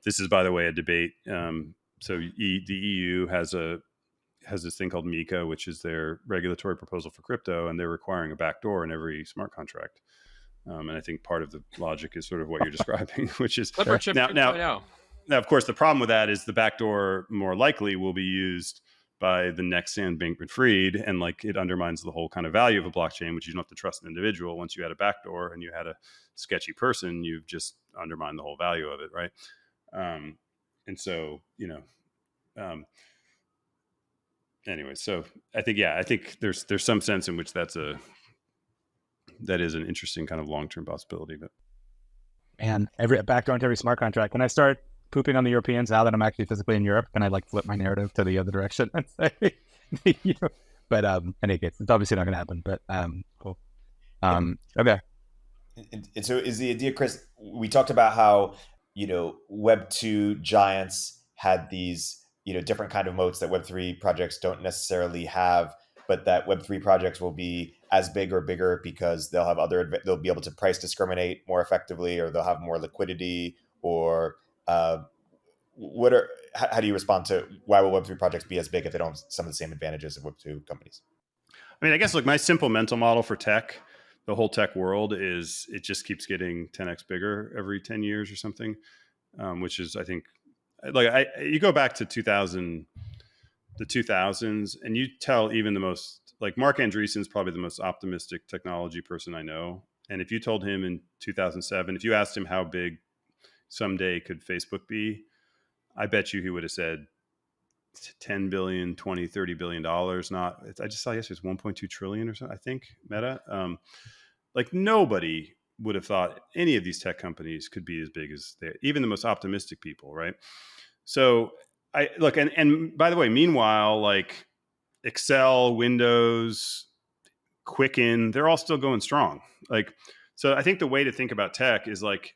this is, by the way, a debate. So the EU has this thing called MiCA, which is their regulatory proposal for crypto, and they're requiring a backdoor in every smart contract. And I think part of the logic is sort of what you're describing, which is now, of course, the problem with that is the backdoor more likely will be used by the next Sam Bankman-Fried, and like it undermines the whole kind of value of a blockchain, which you don't have to trust an individual. Once you had a backdoor and you had a sketchy person, you've just undermined the whole value of it, right? And so, you know, anyway, so I think there's some sense in which that is an interesting kind of long-term possibility. But and backdoor into every smart contract. When I start pooping on the Europeans, now that I'm actually physically in Europe, and I like flip my narrative to the other direction and say, you know, but in any case, it's obviously not going to happen. But cool. Okay. And so is the idea, Chris? We talked about how, you know, Web2 giants had these, you know, different kind of moats that Web3 projects don't necessarily have, but that Web3 projects will be as big or bigger because they'll be able to price discriminate more effectively, or they'll have more liquidity, or how do you respond to why will Web3 projects be as big if they don't have some of the same advantages of Web2 companies? I mean, I guess, look, my simple mental model for tech, the whole tech world, is it just keeps getting 10x bigger every 10 years or something, which is, I think, like you go back to the 2000s, and you tell even the most, like Mark Andreessen's probably the most optimistic technology person I know. And if you told him in 2007, if you asked him how big someday could Facebook be, I bet you he would have said 10 billion, 20, 30 billion dollars. I just saw yesterday it's 1.2 trillion or something, I think, Meta. Like nobody would have thought any of these tech companies could be as big as even the most optimistic people, right? So I look, and by the way, meanwhile, like Excel, Windows, Quicken, they're all still going strong. Like, so I think the way to think about tech is like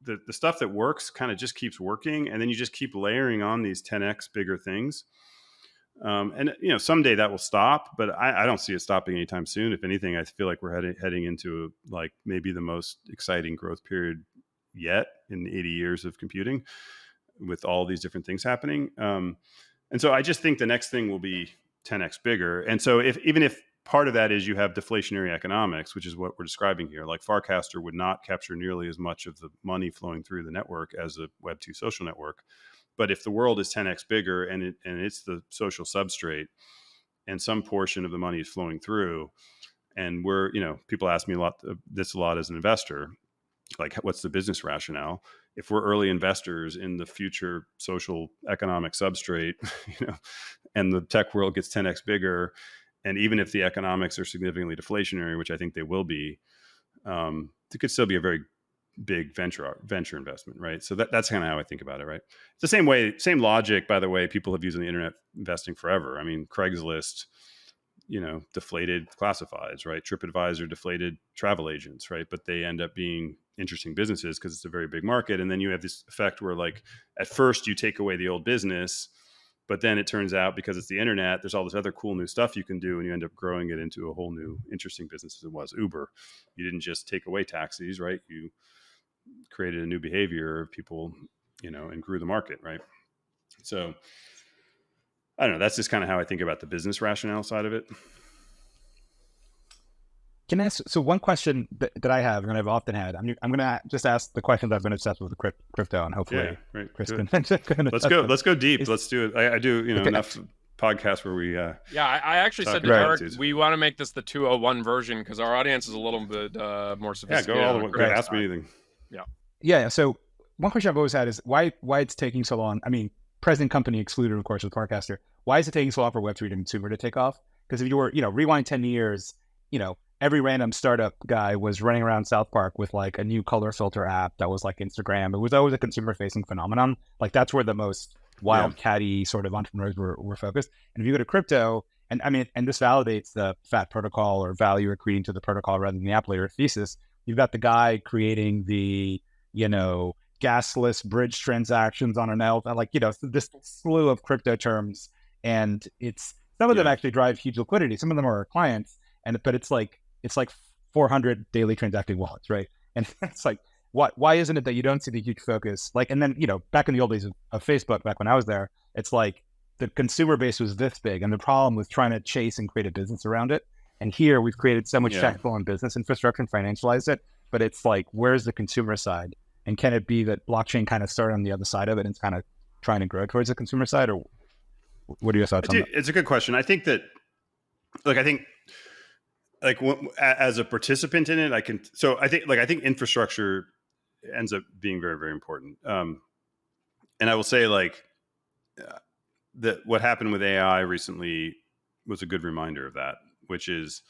the stuff that works kind of just keeps working, and then you just keep layering on these 10x bigger things. And you know, someday that will stop, but I don't see it stopping anytime soon. If anything, I feel like we're heading into like maybe the most exciting growth period yet in 80 years of computing, with all these different things happening. And so I just think the next thing will be 10x bigger. And so even if part of that is you have deflationary economics, which is what we're describing here, like Farcaster would not capture nearly as much of the money flowing through the network as a Web2 social network. But if the world is 10x bigger and it's the social substrate, and some portion of the money is flowing through, and we're, you know, people ask me a lot as an investor, like what's the business rationale? If we're early investors in the future social economic substrate, you know, and the tech world gets 10x bigger, and even if the economics are significantly deflationary, which I think they will be, it could still be a very big venture investment, right? So that's kind of how I think about it, right? It's the same logic, by the way, people have used on the internet investing forever. I mean, Craigslist, you know, deflated classifieds, right? TripAdvisor deflated travel agents, right? But they end up being interesting businesses because it's a very big market. And then you have this effect where, like, at first you take away the old business, but then it turns out because it's the internet, there's all this other cool new stuff you can do, and you end up growing it into a whole new interesting business as it was. Uber, you didn't just take away taxis, right? You created a new behavior of people, you know, and grew the market, right? So I don't know. That's just kind of how I think about the business rationale side of it. Can I ask, so one question that I have, and I've often had, I'm going to just ask the questions I've been obsessed with crypto, and hopefully Chris can. Let's go deep. Let's do it. I do, you know, enough podcasts where we. I actually said to Erik, we want to make this the 201 version because our audience is a little bit more sophisticated. Yeah, go all the way. Ask me anything. Yeah. So one question I've always had is why it's taking so long. I mean, present company excluded, of course, with Farcaster. Why is it taking so long for Web3 to consumer to take off? Because if you were, you know, rewind 10 years, you know, every random startup guy was running around South Park with like a new color filter app that was like Instagram. It was always a consumer-facing phenomenon. Like that's where the most wildcatty sort of entrepreneurs were focused. And if you go to crypto, and I mean, and this validates the fat protocol or value accreting to the protocol rather than the app layer thesis. You've got the guy creating the, you know, gasless bridge transactions on an L, like, this slew of crypto terms. And it's, some of them actually drive huge liquidity. Some of them are our clients. But it's like 400 daily transacting wallets, right? And it's like, why isn't it that you don't see the huge focus? Like, and then, back in the old days of Facebook, back when I was there, it's like the consumer base was this big. And the problem was trying to chase and create a business around it. And here we've created so much technical and business infrastructure and financialized it. But it's like, where's the consumer side? And can it be that blockchain kind of started on the other side of it and it's kind of trying to grow towards the consumer side? Or what are your thoughts on that? It's a good question. I think that, as a participant in it, I think infrastructure ends up being very, very important. And I will say that what happened with AI recently was a good reminder of that, which is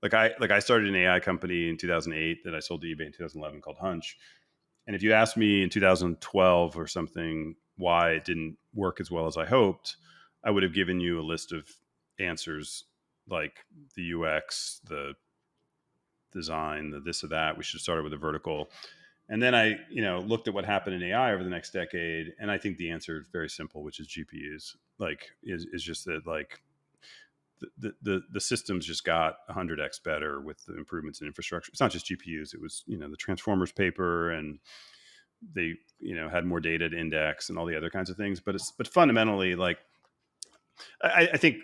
I started an AI company in 2008 that I sold to eBay in 2011 called Hunch. And if you asked me in 2012 or something why it didn't work as well as I hoped, I would have given you a list of answers like the UX, the design, the this or that. We should have started with a vertical. And then I, looked at what happened in AI over the next decade. And I think the answer is very simple, which is GPUs. Is just that the systems just got 100x better with the improvements in infrastructure. It's not just GPUs. It was, the Transformers paper, and they, had more data to index and all the other kinds of things. But fundamentally, I think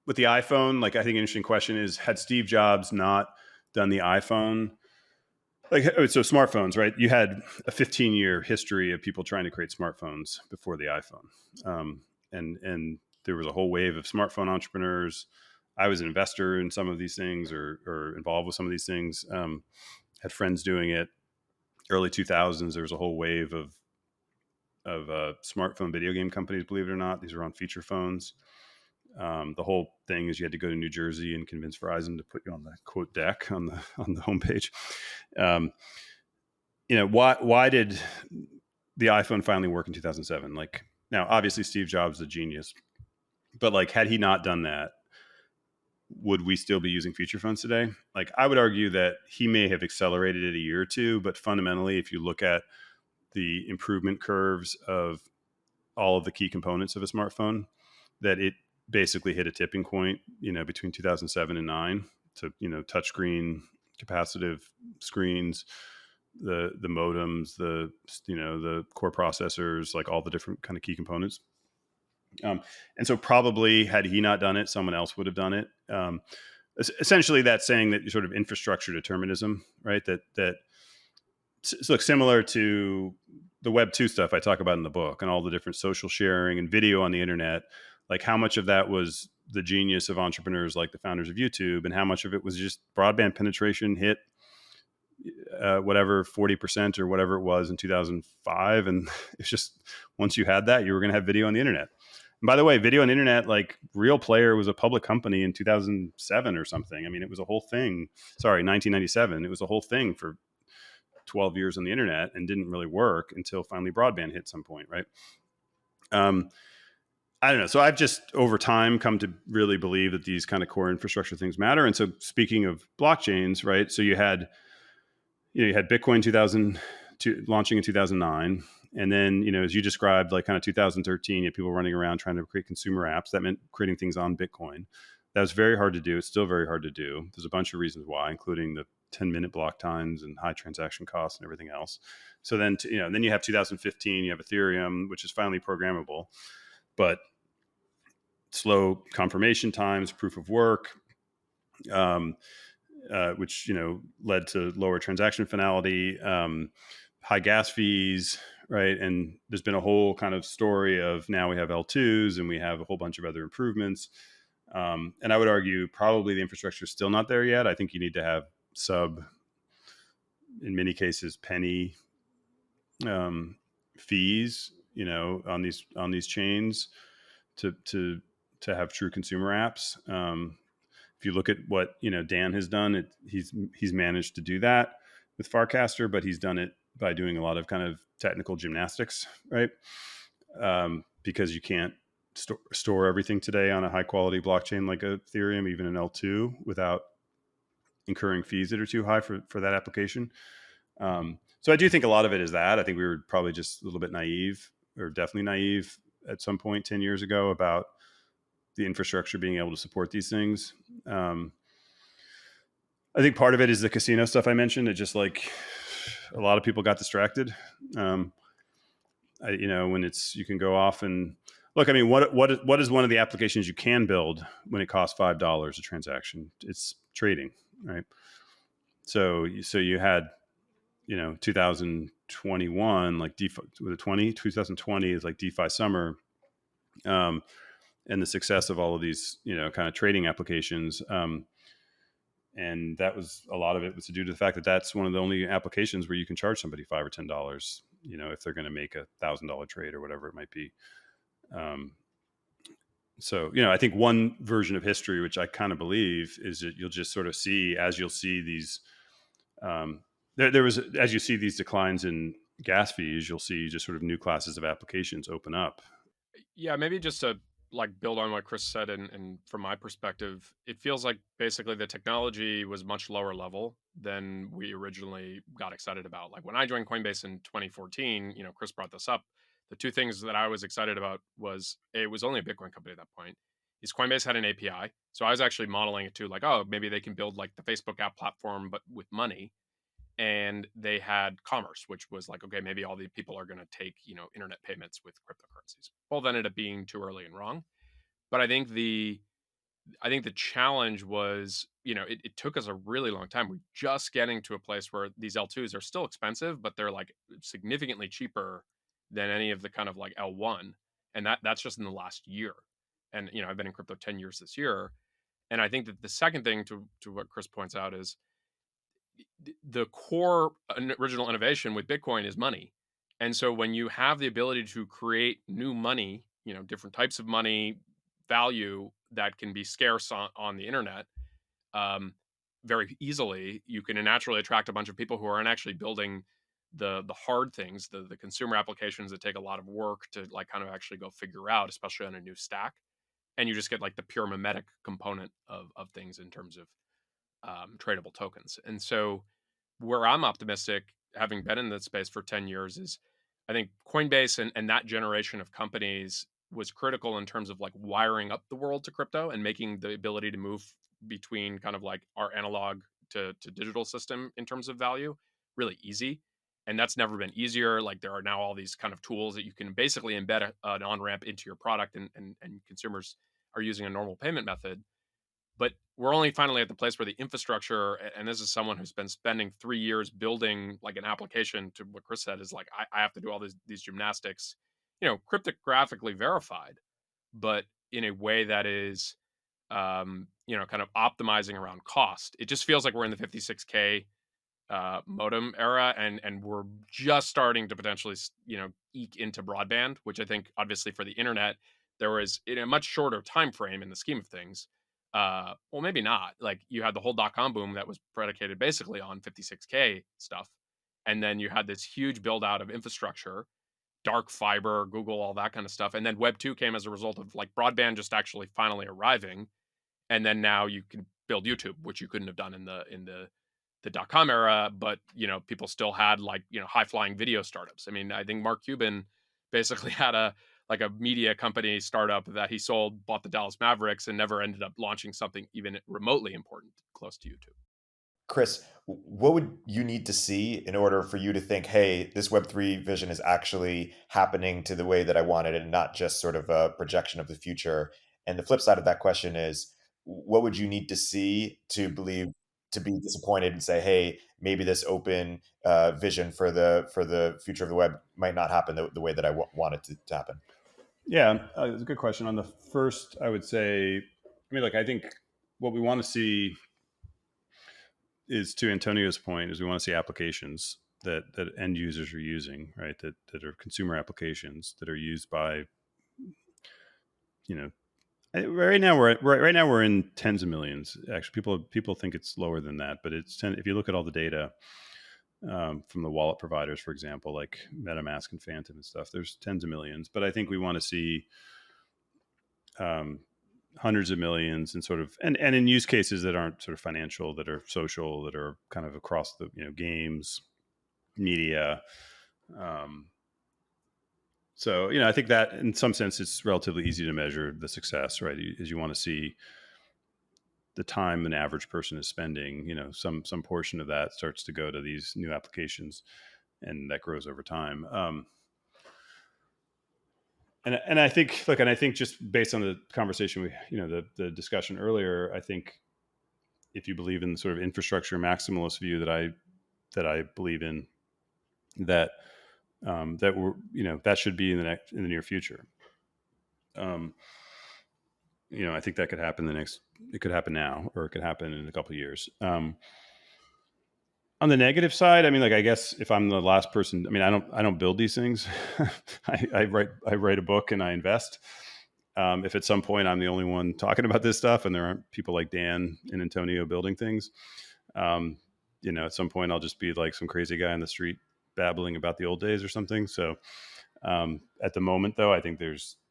with the iPhone, I think an interesting question is, had Steve Jobs not done the iPhone, so smartphones, right? You had a 15-year history of people trying to create smartphones before the iPhone. And there was a whole wave of smartphone entrepreneurs. I was an investor in some of these things or involved with some of these things, had friends doing it. Early 2000s, there was a whole wave of smartphone video game companies, believe it or not. These were on feature phones. The whole thing is you had to go to New Jersey and convince Verizon to put you on the quote deck on the homepage. Why did the iPhone finally work in 2007? Now, obviously Steve Jobs is a genius, but had he not done that, would we still be using feature phones today? I would argue that he may have accelerated it a year or two, but fundamentally, if you look at the improvement curves of all of the key components of a smartphone, that it basically hit a tipping point, between 2007 and 9 to, touchscreen, capacitive screens, the modems, the core processors, all the different kind of key components. And so probably had he not done it, someone else would have done it. Essentially that's saying that sort of infrastructure determinism, right? That looks similar to the Web2 stuff I talk about in the book and all the different social sharing and video on the internet. How much of that was the genius of entrepreneurs like the founders of YouTube, and how much of it was just broadband penetration hit whatever 40% or whatever it was in 2005, and it's just once you had that, you were going to have video on the internet. And by the way, video on the internet, Real Player was a public company in 2007 or something. I mean, it was a whole thing. Sorry, 1997. It was a whole thing for 12 years on the internet and didn't really work until finally broadband hit some point, right? I don't know. So I've just over time come to really believe that these kind of core infrastructure things matter. And so speaking of blockchains, right? So you had Bitcoin 2002 launching in 2009. And then, as you described, kind of 2013, you had people running around trying to create consumer apps. That meant creating things on Bitcoin. That was very hard to do. It's still very hard to do. There's a bunch of reasons why, including the 10-minute block times and high transaction costs and everything else. So then, then you have 2015, you have Ethereum, which is finally programmable, but slow confirmation times, proof of work, which, led to lower transaction finality, high gas fees, right? And there's been a whole kind of story of now we have L2s and we have a whole bunch of other improvements. And I would argue probably the infrastructure is still not there yet. I think you need to have in many cases, penny fees, on these chains to have true consumer apps. If you look at what Dan has done, he's managed to do that with Farcaster, but he's done it by doing a lot of kind of technical gymnastics, right? Because you can't store everything today on a high quality blockchain like Ethereum, even an L2, without incurring fees that are too high for that application. So I do think a lot of it is that. I think we were probably just a little bit naive, or definitely naive at some point 10 years ago about the infrastructure being able to support these things. I think part of it is the casino stuff I mentioned. It just like a lot of people got distracted. When you can go off and look. I mean, what is one of the applications you can build when it costs $5 a transaction? It's trading, right? So you had 2021, like DeFi, with 2020 is like DeFi summer, and the success of all of these, kind of trading applications. And that was, a lot of it was due to the fact that that's one of the only applications where you can charge somebody $5 or $10, if they're going to make $1,000 trade or whatever it might be. So, I think one version of history, which I kind of believe, is that you'll just sort of see, as you'll see these, as you see these declines in gas fees, you'll see just sort of new classes of applications open up. Yeah, maybe just to like build on what Chris said, and from my perspective, it feels like basically the technology was much lower level than we originally got excited about. Like when I joined Coinbase in 2014, Chris brought this up. The two things that I was excited about was it was only a Bitcoin company at that point. Is Coinbase had an API, so I was actually modeling it too, like, oh, maybe they can build like the Facebook app platform but with money. And they had commerce, which was like, okay, maybe all the people are going to take, internet payments with cryptocurrencies. Both ended up being too early and wrong. But I think the challenge was, it took us a really long time. We're just getting to a place where these L2s are still expensive, but they're like significantly cheaper than any of the kind of like L1. And that's just in the last year. And, I've been in crypto 10 years this year. And I think that the second thing to what Chris points out is the core original innovation with Bitcoin is money. And so when you have the ability to create new money, different types of money, value that can be scarce on the internet, very easily, you can naturally attract a bunch of people who aren't actually building the hard things, the consumer applications that take a lot of work to like kind of actually go figure out, especially on a new stack. And you just get like the pure mimetic component of things in terms of tradable tokens. And so where I'm optimistic, having been in that space for 10 years, is I think Coinbase and that generation of companies was critical in terms of like wiring up the world to crypto and making the ability to move between kind of like our analog to digital system in terms of value really easy. And that's never been easier. Like there are now all these kind of tools that you can basically embed an on-ramp into your product, and consumers are using a normal payment method. But we're only finally at the place where the infrastructure, and this is someone who's been spending 3 years building like an application, to what Chris said, is like, I have to do all these gymnastics, cryptographically verified, but in a way that is, kind of optimizing around cost. It just feels like we're in the 56K modem era, and we're just starting to potentially, eke into broadband, which I think obviously for the internet, there was in a much shorter time frame in the scheme of things. Well, maybe not. Like you had the whole .com boom that was predicated basically on 56K stuff, and then you had this huge build out of infrastructure, dark fiber, Google, all that kind of stuff, and then Web 2 came as a result of like broadband just actually finally arriving, and then now you can build YouTube, which you couldn't have done in the .com era, but people still had like high flying video startups. I mean, I think Mark Cuban basically had a media company startup that he sold, bought the Dallas Mavericks, and never ended up launching something even remotely important close to YouTube. Chris, what would you need to see in order for you to think, hey, this Web3 vision is actually happening to the way that I wanted it, and not just sort of a projection of the future? And the flip side of that question is, what would you need to see to be disappointed and say, hey, maybe this open vision for the future of the web might not happen the way that I want it to happen? Yeah, it's a good question. On the first, I would say, I think what we want to see is, to Antonio's point, is we want to see applications that end users are using, right? That are consumer applications that are used by, right now we're in tens of millions. Actually, people think it's lower than that, but if you look at all the data from the wallet providers, for example, like MetaMask and Phantom and stuff, there's tens of millions. But I think we want to see hundreds of millions, and sort of and in use cases that aren't sort of financial, that are social, that are kind of across the games, media. So, I think that in some sense it's relatively easy to measure the success, right? As you want to see the time an average person is spending, some portion of that starts to go to these new applications, and that grows over time. And I think, and I think just based on the conversation the discussion earlier, I think if you believe in the sort of infrastructure maximalist view that I believe in, that that should be in the near future. I think that could happen it could happen now, or it could happen in a couple of years. On the negative side, I guess if I'm the last person, I don't build these things. I write a book and I invest. If at some point I'm the only one talking about this stuff and there aren't people like Dan and Antonio building things, at some point I'll just be like some crazy guy on the street babbling about the old days or something. So at the moment, though, I think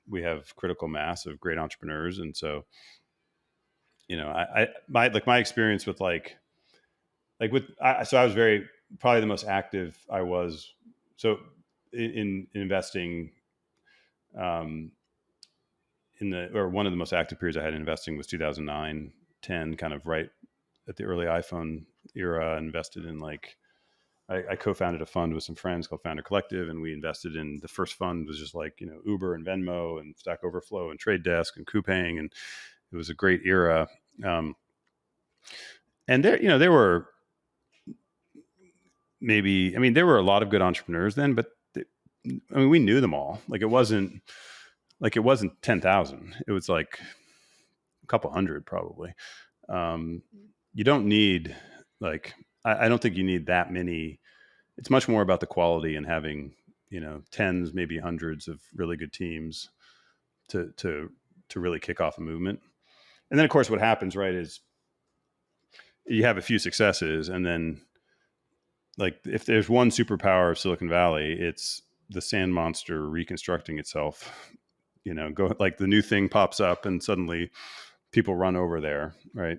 we have critical mass of great entrepreneurs. And so, my experience with so I was probably the most active I was. So in investing, one of the most active periods I had in investing was 2009, 10, kind of right at the early iPhone era. Invested in I co-founded a fund with some friends called Founder Collective, and we invested in the first fund was just Uber and Venmo and Stack Overflow and Trade Desk and Coupang, and it was a great era. And there were there were a lot of good entrepreneurs then, but we knew them all. It wasn't 10,000. It was a couple hundred probably. You don't need I don't think you need that many. It's much more about the quality and having, tens, maybe hundreds of really good teams to really kick off a movement. And then of course what happens, right, is you have a few successes, and then if there's one superpower of Silicon Valley, it's the sand monster reconstructing itself. The new thing pops up and suddenly people run over there, right?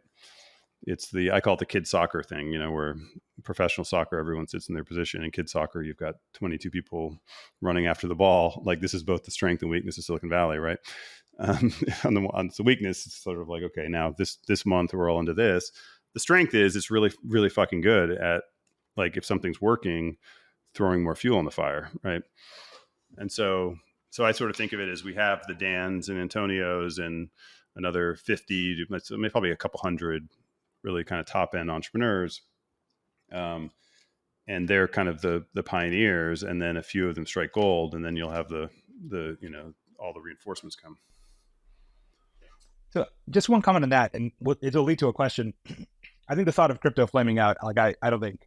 I call it the kid soccer thing, where professional soccer, everyone sits in their position. In kid soccer, you've got 22 people running after the ball. This is both the strength and weakness of Silicon Valley, right? On the weakness, it's sort of okay, now this month we're all into this. The strength is it's really, really fucking good at if something's working, throwing more fuel on the fire, right? And so I sort of think of it as we have the Dans and Antonios and another 50, probably a couple hundred really kind of top end entrepreneurs. And they're kind of the pioneers, and then a few of them strike gold, and then you'll have the all the reinforcements come. So just one comment on that, and it'll lead to a question. I think the thought of crypto flaming out, I don't think,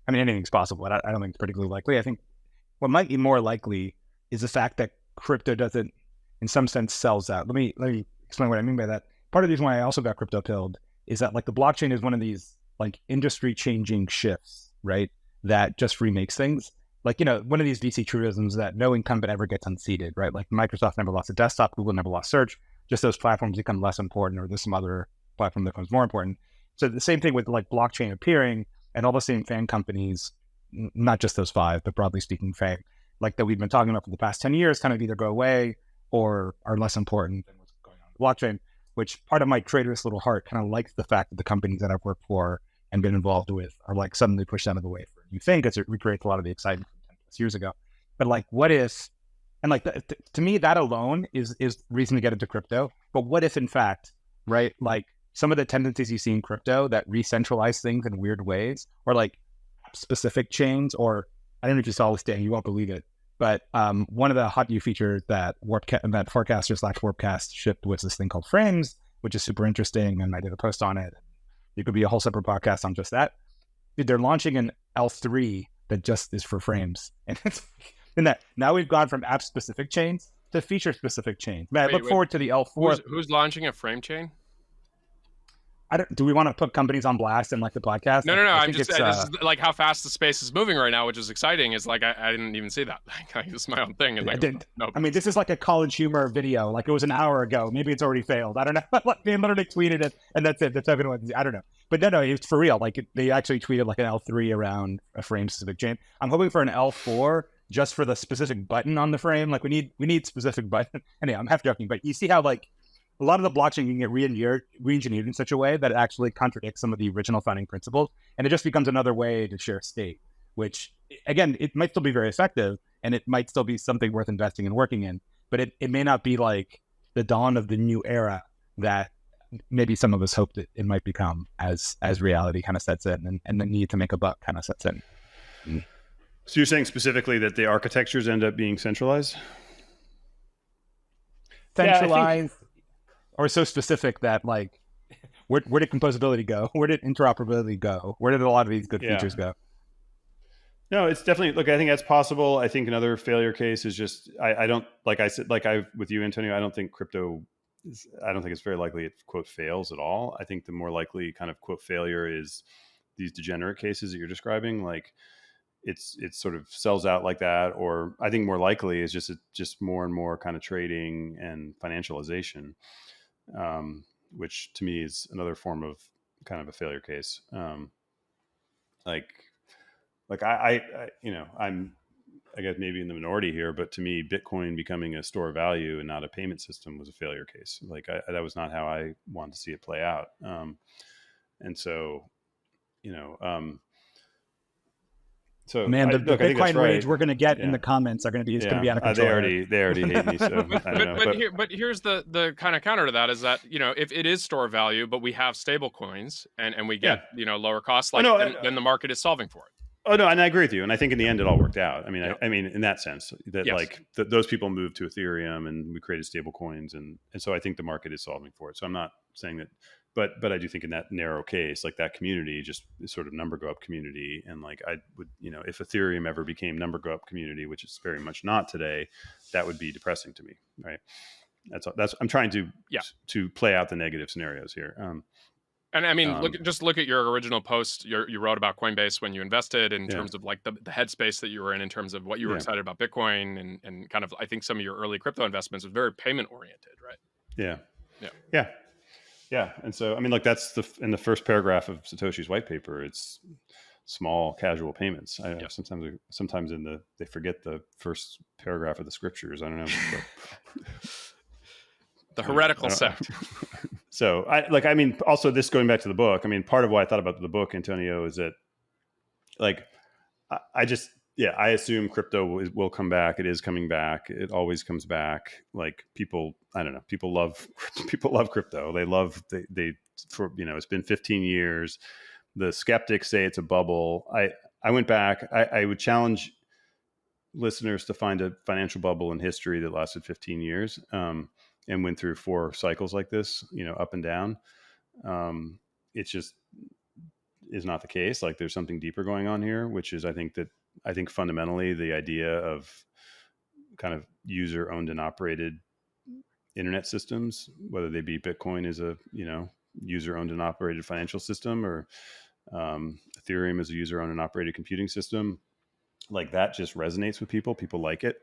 anything's possible, but I don't think it's particularly likely. I think what might be more likely is the fact that crypto doesn't, in some sense, sells out. Let me explain what I mean by that. Part of the reason why I also got crypto pilled is that the blockchain is one of these industry changing shifts, right? That just remakes things. One of these VC truisms that no incumbent ever gets unseated, right? Microsoft never lost a desktop, Google never lost search, just those platforms become less important, or there's some other platform that becomes more important. So the same thing with blockchain appearing, and all the same FANG companies, not just those 5, but broadly speaking FANG, that we've been talking about for the past 10 years, kind of either go away or are less important than what's going on with blockchain, which part of my traitorous little heart kind of likes the fact that the companies that I've worked for and been involved with are suddenly pushed out of the way for a new thing, because it recreates a lot of the excitement from 10 plus years ago. But what if, and to me, that alone is reason to get into crypto. But what if in fact, right, some of the tendencies you see in crypto that re-centralize things in weird ways, or specific chains, or I don't know if you saw this, Dan, you won't believe it, but one of the hot new features that Forecaster/Warpcast shipped was this thing called Frames, which is super interesting, and I did a post on it. It could be a whole separate podcast on just that. Dude, they're launching an L3 that just is for Frames, and it's in that now we've gone from app-specific chains to feature-specific chains. Man, I look forward to the L4. Who's launching a frame chain? do we want to put companies on blast in like the podcast? No. I'm just it's, this is like how fast the space is moving right now, which is exciting. Is like I didn't even see that. Like, it's my own thing. And like, I mean, this is like a college humor video. Like it was an hour ago. Maybe it's already failed. I don't know. Like they literally tweeted it, and that's it. That's everyone. I don't know. But no, it's for real. Like they actually tweeted like an L3 around a frame specific chain. I'm hoping for an L4 just for the specific button on the frame. Like we need specific button. Anyway, I'm half joking, but you see how like a lot of the blockchain can get re-engineered in such a way that it actually contradicts some of the original founding principles, and it just becomes another way to share state, which, again, it might still be very effective, and it might still be something worth investing and working in, but it may not be like the dawn of the new era that maybe some of us hoped it might become as reality kind of sets in, and the need to make a buck kind of sets in. So you're saying specifically that the architectures end up being centralized? Centralized, or so specific that like, where did composability go? Where did interoperability go? Where did a lot of these good features go? No, it's definitely, look, I think that's possible. I think another failure case is just, I don't, like I said, with you, Antonio, I don't think it's very likely it quote fails at all. I think the more likely kind of quote failure is these degenerate cases that you're describing. Like it sort of sells out like that, or I think more likely is just more and more kind of trading and financialization, which to me is another form of kind of a failure case. Like I I'm, I guess maybe in the minority here, but to me, Bitcoin becoming a store of value and not a payment system was a failure case. Like that was not how I wanted to see it play out. And so, so man, the Bitcoin rage we're going to get in the comments are going to be, going to be out of control. They already hate me. So but here's the kind of counter to that is that, if it is store of value, but we have stable coins and we get, lower costs, then the market is solving for it. Oh no, and I agree with you. And I think in the end it all worked out. I mean, I mean, in that sense that those people moved to Ethereum and we created stable coins. And so I think the market is solving for it. So I'm not saying that, but I do think in that narrow case, like that community, just sort of number go up community. And like, I would, if Ethereum ever became number go up community, which is very much not today, that would be depressing to me. Right. That's I'm trying to play out the negative scenarios here. And I mean, look at your original post you wrote about Coinbase when you invested in terms of like the headspace that you were in terms of what you were excited about Bitcoin and kind of, I think some of your early crypto investments was very payment oriented, right? Yeah. And so, I mean, like that's in the first paragraph of Satoshi's white paper, it's small casual payments. Sometimes they forget the first paragraph of the scriptures. I don't know. The heretical sect. So also this going back to the book, I mean, part of what I thought about the book, Antonio, is that like, I assume crypto will come back. It is coming back. It always comes back. Like people, I don't know, people love crypto. It's been 15 years. The skeptics say it's a bubble. I went back, I would challenge listeners to find a financial bubble in history that lasted 15 years. And went through 4 cycles like this, up and down. It just is not the case. Like there's something deeper going on here, which is I think fundamentally the idea of kind of user owned and operated internet systems, whether they be Bitcoin is a, user owned and operated financial system, or Ethereum is a user owned and operated computing system, like that just resonates with people. People like it.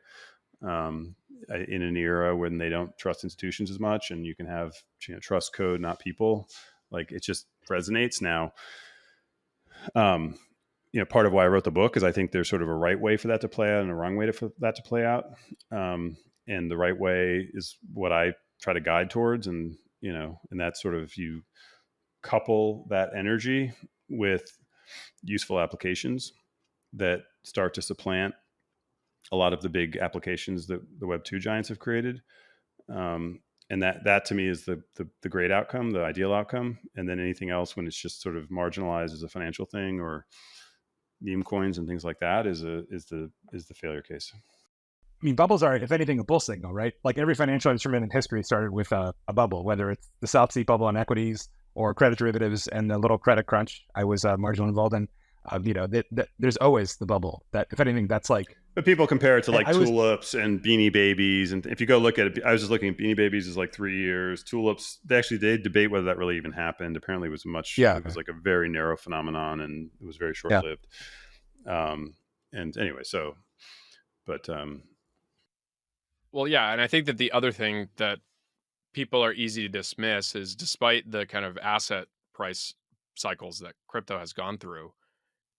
In an era when they don't trust institutions as much, and you can have trust code, not people, like it just resonates now. Part of why I wrote the book is I think there's sort of a right way for that to play out and a wrong way for that to play out. And the right way is what I try to guide towards. And, and that's sort of, you couple that energy with useful applications that start to supplant a lot of the big applications that the Web2 giants have created. And that to me is the great outcome, the ideal outcome. And then anything else, when it's just sort of marginalized as a financial thing or meme coins and things like that, is the failure case. I mean, bubbles are, if anything, a bull signal, right? Like every financial instrument in history started with a bubble, whether it's the South Sea bubble on equities or credit derivatives and the little credit crunch I was marginally involved in. There's always the bubble. That, if anything, that's like But people compare it to like I was, tulips and Beanie Babies, and if you go look at it, I was just looking at Beanie Babies is like 3 years. Tulips, they debate whether that really even happened. Apparently, it was like a very narrow phenomenon, and it was very short lived. And anyway, so, but well, yeah, and I think that the other thing that people are easy to dismiss is, despite the kind of asset price cycles that crypto has gone through,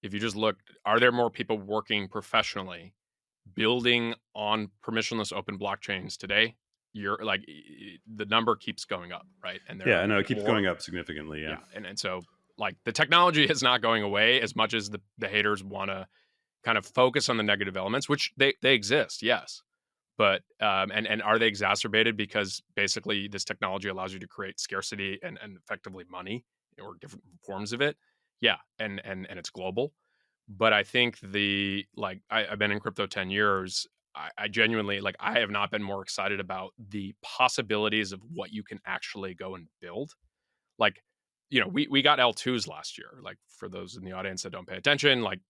if you just look, are there more people working professionally building on permissionless open blockchains today? You're like, the number keeps going up, right? And there I know it keeps more, going up significantly. Yeah. And so like the technology is not going away as much as the haters want to kind of focus on the negative elements, which they exist, yes. But and are they exacerbated because basically this technology allows you to create scarcity and effectively money or different forms of it? Yeah, and it's global. But I think I've been in crypto 10 years. I genuinely, like, I have not been more excited about the possibilities of what you can actually go and build. Like, we got L2s last year. Like, for those in the audience that don't pay attention, like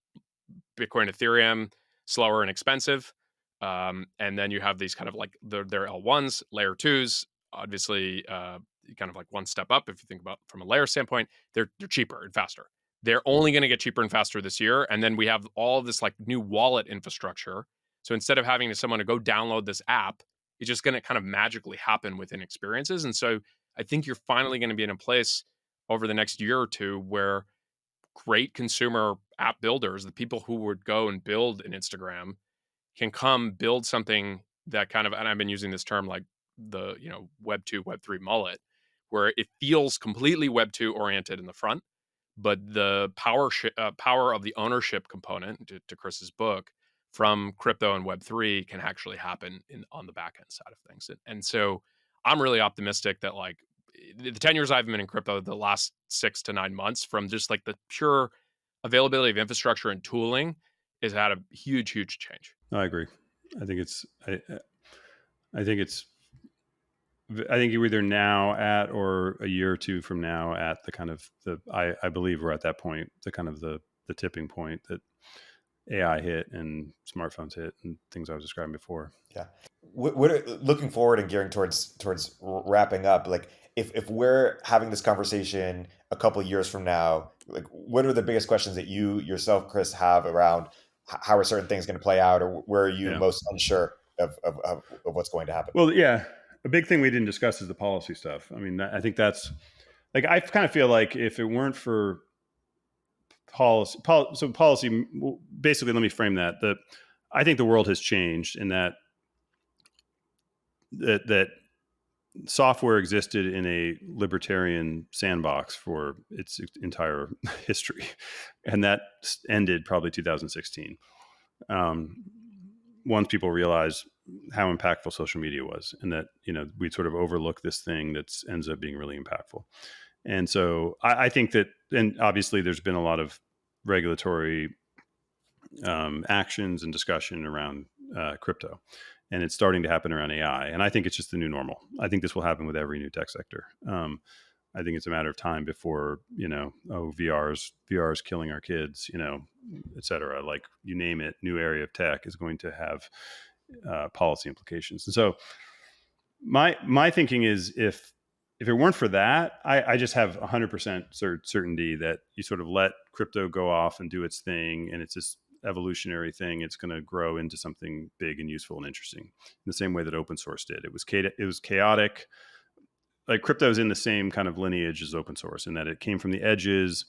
Bitcoin, Ethereum, slower and expensive. And then you have these kind of like they're L1s, layer twos, obviously kind of like one step up. If you think about from a layer standpoint, they're cheaper and faster. They're only going to get cheaper and faster this year. And then we have all of this like new wallet infrastructure. So instead of having someone to go download this app, it's just going to kind of magically happen within experiences. And so I think you're finally going to be in a place over the next year or two where great consumer app builders, the people who would go and build an Instagram, can come build something that kind of, and I've been using this term like the, Web 2, Web 3 mullet, where it feels completely Web 2 oriented in the front, but the power of the ownership component, to Chris's book, from crypto and Web 3 can actually happen on the back end side of things. And so I'm really optimistic that, like, the 10 years I've been in crypto, the last 6 to 9 months, from just like the pure availability of infrastructure and tooling, has had a huge change. I agree. I think you're either now at, or a year or two from now at, the kind of I believe we're at that point, the kind of the tipping point that AI hit and smartphones hit and things I was describing before. Yeah. Looking forward and gearing towards wrapping up, like, if we're having this conversation a couple of years from now, like, what are the biggest questions that you yourself, Chris, have around how are certain things going to play out, or where are you most unsure of what's going to happen? Well, yeah, a big thing we didn't discuss is the policy stuff. I mean, I think that's, like, I kind of feel like if it weren't for policy, basically, let me frame that. I think the world has changed in that software existed in a libertarian sandbox for its entire history, and that ended probably 2016. Once people realized how impactful social media was, and that we'd sort of overlook this thing that ends up being really impactful. And so I think that, and obviously there's been a lot of regulatory actions and discussion around crypto, and it's starting to happen around AI. And I think it's just the new normal. I think this will happen with every new tech sector. I think it's a matter of time before, VR is killing our kids, et cetera. Like, you name it, new area of tech is going to have policy implications. And so my thinking is, if it weren't for that, I just have 100% certainty that you sort of let crypto go off and do its thing, and it's this evolutionary thing. It's going to grow into something big and useful and interesting, in the same way that open source did. It was chaotic. Like, crypto is in the same kind of lineage as open source, in that it came from the edges.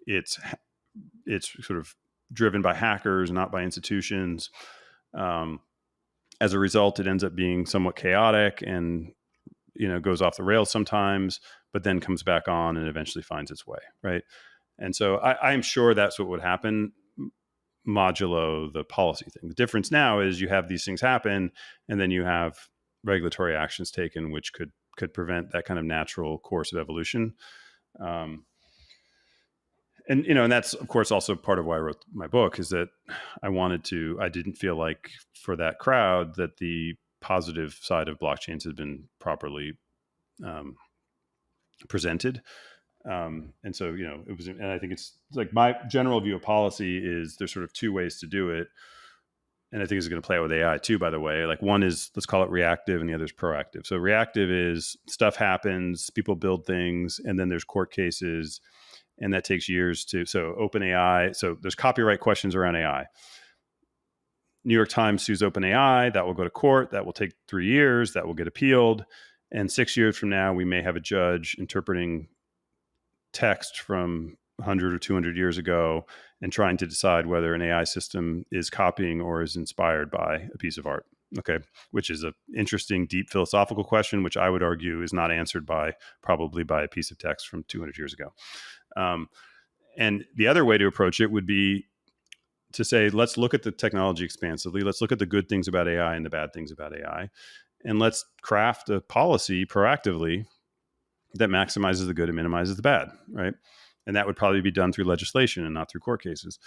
It's sort of driven by hackers, not by institutions. As a result, it ends up being somewhat chaotic and goes off the rails sometimes, but then comes back on and eventually finds its way, right? And so I'm sure that's what would happen, modulo the policy thing. The difference now is you have these things happen, and then you have regulatory actions taken, which could prevent that kind of natural course of evolution. And that's, of course, also part of why I wrote my book, is that I didn't feel like, for that crowd, that the positive side of blockchains had been properly presented. And so, it was, and I think it's like, my general view of policy is there's sort of two ways to do it. and I think this is going to play out with AI too, by the way. Like one is, let's call it reactive, and the other is proactive. So reactive is stuff happens, people build things, and then there's court cases, and that takes years to, so OpenAI, so there's copyright questions around AI. New York Times sues OpenAI, that will go to court, that will take 3 years, that will get appealed. And 6 years from now, we may have a judge interpreting text from 100 or 200 years ago and trying to decide whether an AI system is copying or is inspired by a piece of art. Okay, which is an interesting, deep philosophical question, which I would argue is not answered probably by a piece of text from 200 years ago. And the other way to approach it would be to say, let's look at the technology expansively. Let's look at the good things about AI and the bad things about AI. And let's craft a policy proactively that maximizes the good and minimizes the bad, right? And that would probably be done through legislation and not through court cases.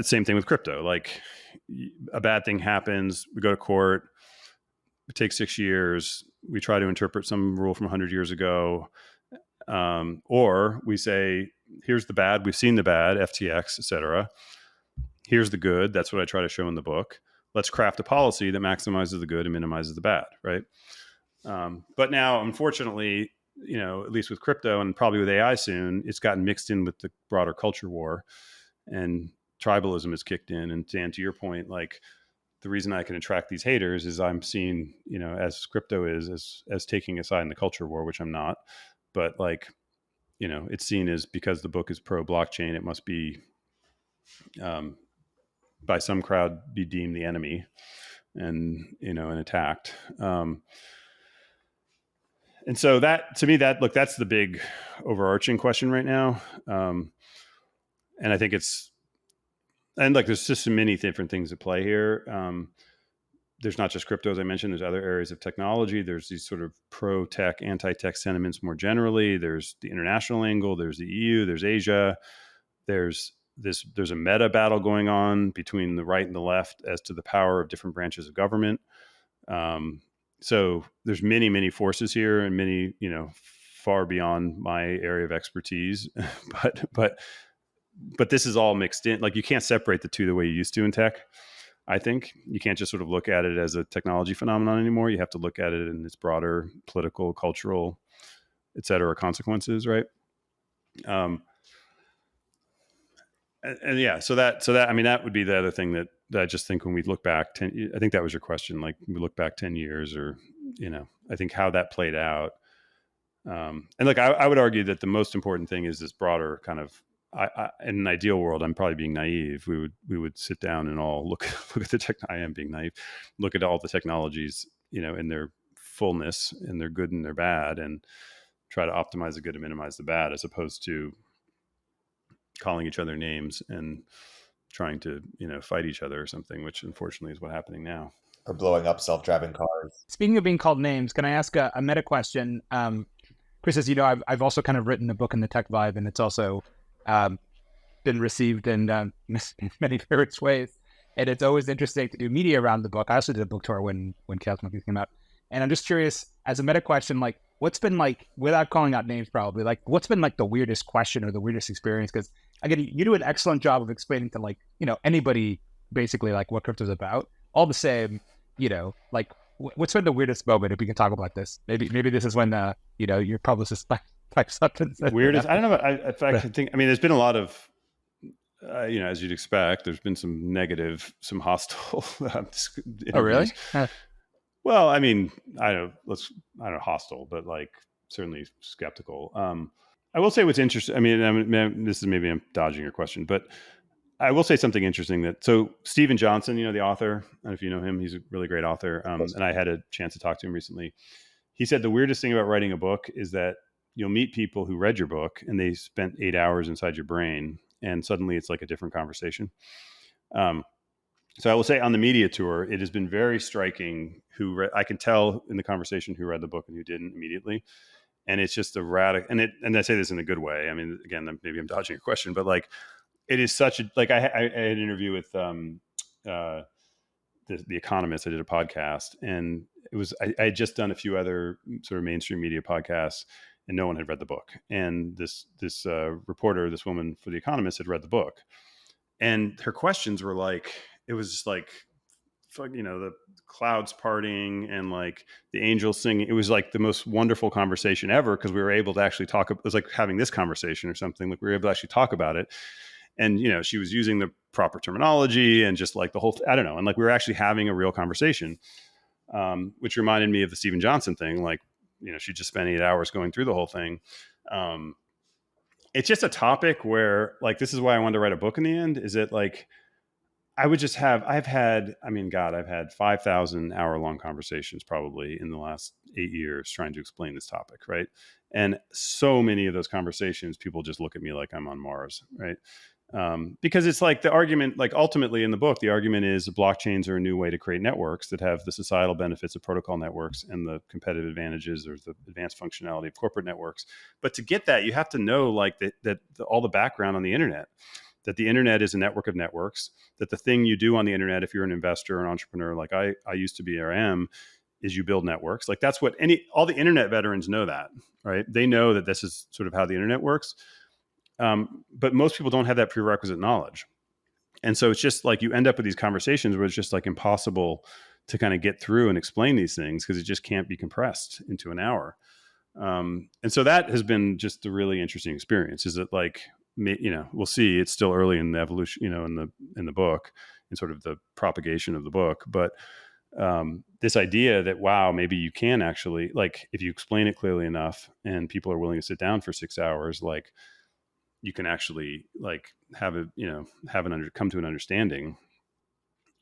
Same thing with crypto. Like a bad thing happens, we go to court, it takes 6 years, we try to interpret some rule from 100 years ago, or we say, here's the bad, we've seen the bad, FTX, et cetera. Here's the good, that's what I try to show in the book. Let's craft a policy that maximizes the good and minimizes the bad, right? But now, unfortunately, at least with crypto and probably with AI soon, it's gotten mixed in with the broader culture war, and tribalism has kicked in. And Dan, to your point, like the reason I can attract these haters is I'm seen, as crypto is as taking a side in the culture war, which I'm not. But like, it's seen as, because the book is pro blockchain, it must be, by some crowd, be deemed the enemy and attacked. And so that, to me, that's the big overarching question right now. And I think there's just so many different things at play here. There's not just crypto, as I mentioned, there's other areas of technology. There's these sort of pro-tech, anti-tech sentiments more generally. There's the international angle, there's the EU, there's Asia. There's a meta battle going on between the right and the left as to the power of different branches of government. So there's many, many forces here, and many, far beyond my area of expertise, but this is all mixed in. Like you can't separate the two the way you used to in tech. I think you can't just sort of look at it as a technology phenomenon anymore. You have to look at it in its broader political, cultural, et cetera, consequences. Right. And yeah, so that, I mean, that would be the other thing that I just think when we look back I think that was your question. Like we look back 10 years or, I think how that played out. And look, I would argue that the most important thing is this broader kind of, in an ideal world, I'm probably being naive. We would sit down and all look at the tech. I am being naive. Look at all the technologies, in their fullness, and their good and their bad, and try to optimize the good and minimize the bad, as opposed to calling each other names and trying to, fight each other or something, which unfortunately is what's happening now. Or blowing up self-driving cars. Speaking of being called names, can I ask a meta question? Chris, as you know, I've also kind of written a book in the tech vibe, and it's also been received in many various ways. And it's always interesting to do media around the book. I also did a book tour when Chaos Monkeys came out. And I'm just curious, as a meta question, like what's been like, without calling out names probably, like what's been like the weirdest question or the weirdest experience? Because again, you do an excellent job of explaining to like, anybody basically like what crypto's about. All the same, like what's been the weirdest moment, if we can talk about this? Maybe this is when, your publicist type something. Weirdest? I don't know. I mean, there's been a lot of, as you'd expect, there's been some negative, some hostile. Oh, really? Well, I mean, I don't know, hostile, but like certainly skeptical. I will say what's interesting. I mean, this is maybe I'm dodging your question, but I will say something interesting so Stephen Johnson, the author, I don't know if you know him, he's a really great author. And I had a chance to talk to him recently. He said the weirdest thing about writing a book is that you'll meet people who read your book and they spent 8 hours inside your brain, and suddenly it's like a different conversation. So I will say on the media tour, it has been very striking I can tell in the conversation who read the book and who didn't immediately. And it's just a radical, and I say this in a good way. I mean, again, maybe I'm dodging your question, but like, it is such a, like I had an interview with the Economist. I did a podcast, and it was, I had just done a few other sort of mainstream media podcasts, and no one had read the book. And this reporter, this woman for the Economist, had read the book, and her questions were like, it was just like, the clouds parting and like the angels singing. It was like the most wonderful conversation ever, because we were able to actually talk. It was like having this conversation or something. Like we were able to actually talk about it. And, she was using the proper terminology and just like the whole, I don't know. And like we were actually having a real conversation, which reminded me of the Stephen Johnson thing. Like, she just spent 8 hours going through the whole thing. It's just a topic where like, this is why I wanted to write a book in the end, is that like, I've had 5,000 hour-long conversations probably in the last 8 years trying to explain this topic, right? And so many of those conversations, people just look at me like I'm on Mars, right? Because it's like the argument, like ultimately in the book, the argument is blockchains are a new way to create networks that have the societal benefits of protocol networks and the competitive advantages or the advanced functionality of corporate networks. But to get that, you have to know like all the background on the internet. That the internet is a network of networks, that the thing you do on the internet, if you're an investor or an entrepreneur, like I used to be or am, is you build networks. Like that's what all the internet veterans know that, right? They know that this is sort of how the internet works. But most people don't have that prerequisite knowledge. And so it's just like you end up with these conversations where it's just like impossible to kind of get through and explain these things because it just can't be compressed into an hour. And so that has been just a really interesting experience. Is it like, we'll see. It's still early in the evolution, in the book and sort of the propagation of the book. But this idea that, wow, maybe you can actually, like, if you explain it clearly enough and people are willing to sit down for 6 hours, like you can actually like come to an understanding,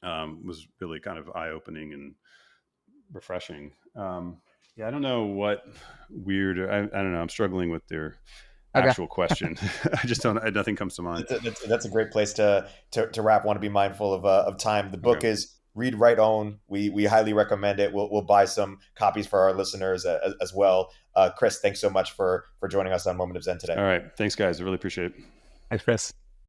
was really kind of eye-opening and refreshing. Yeah, I don't know what weird, I don't know. I'm struggling with their actual question. I just don't. Nothing comes to mind. That's a great place to wrap. Want to be mindful of time. The book is Read, Write, Own. We highly recommend it. We'll buy some copies for our listeners as well. Chris, thanks so much for joining us on Moment of Zen today. All right, thanks guys. I really appreciate it. Thanks, Chris.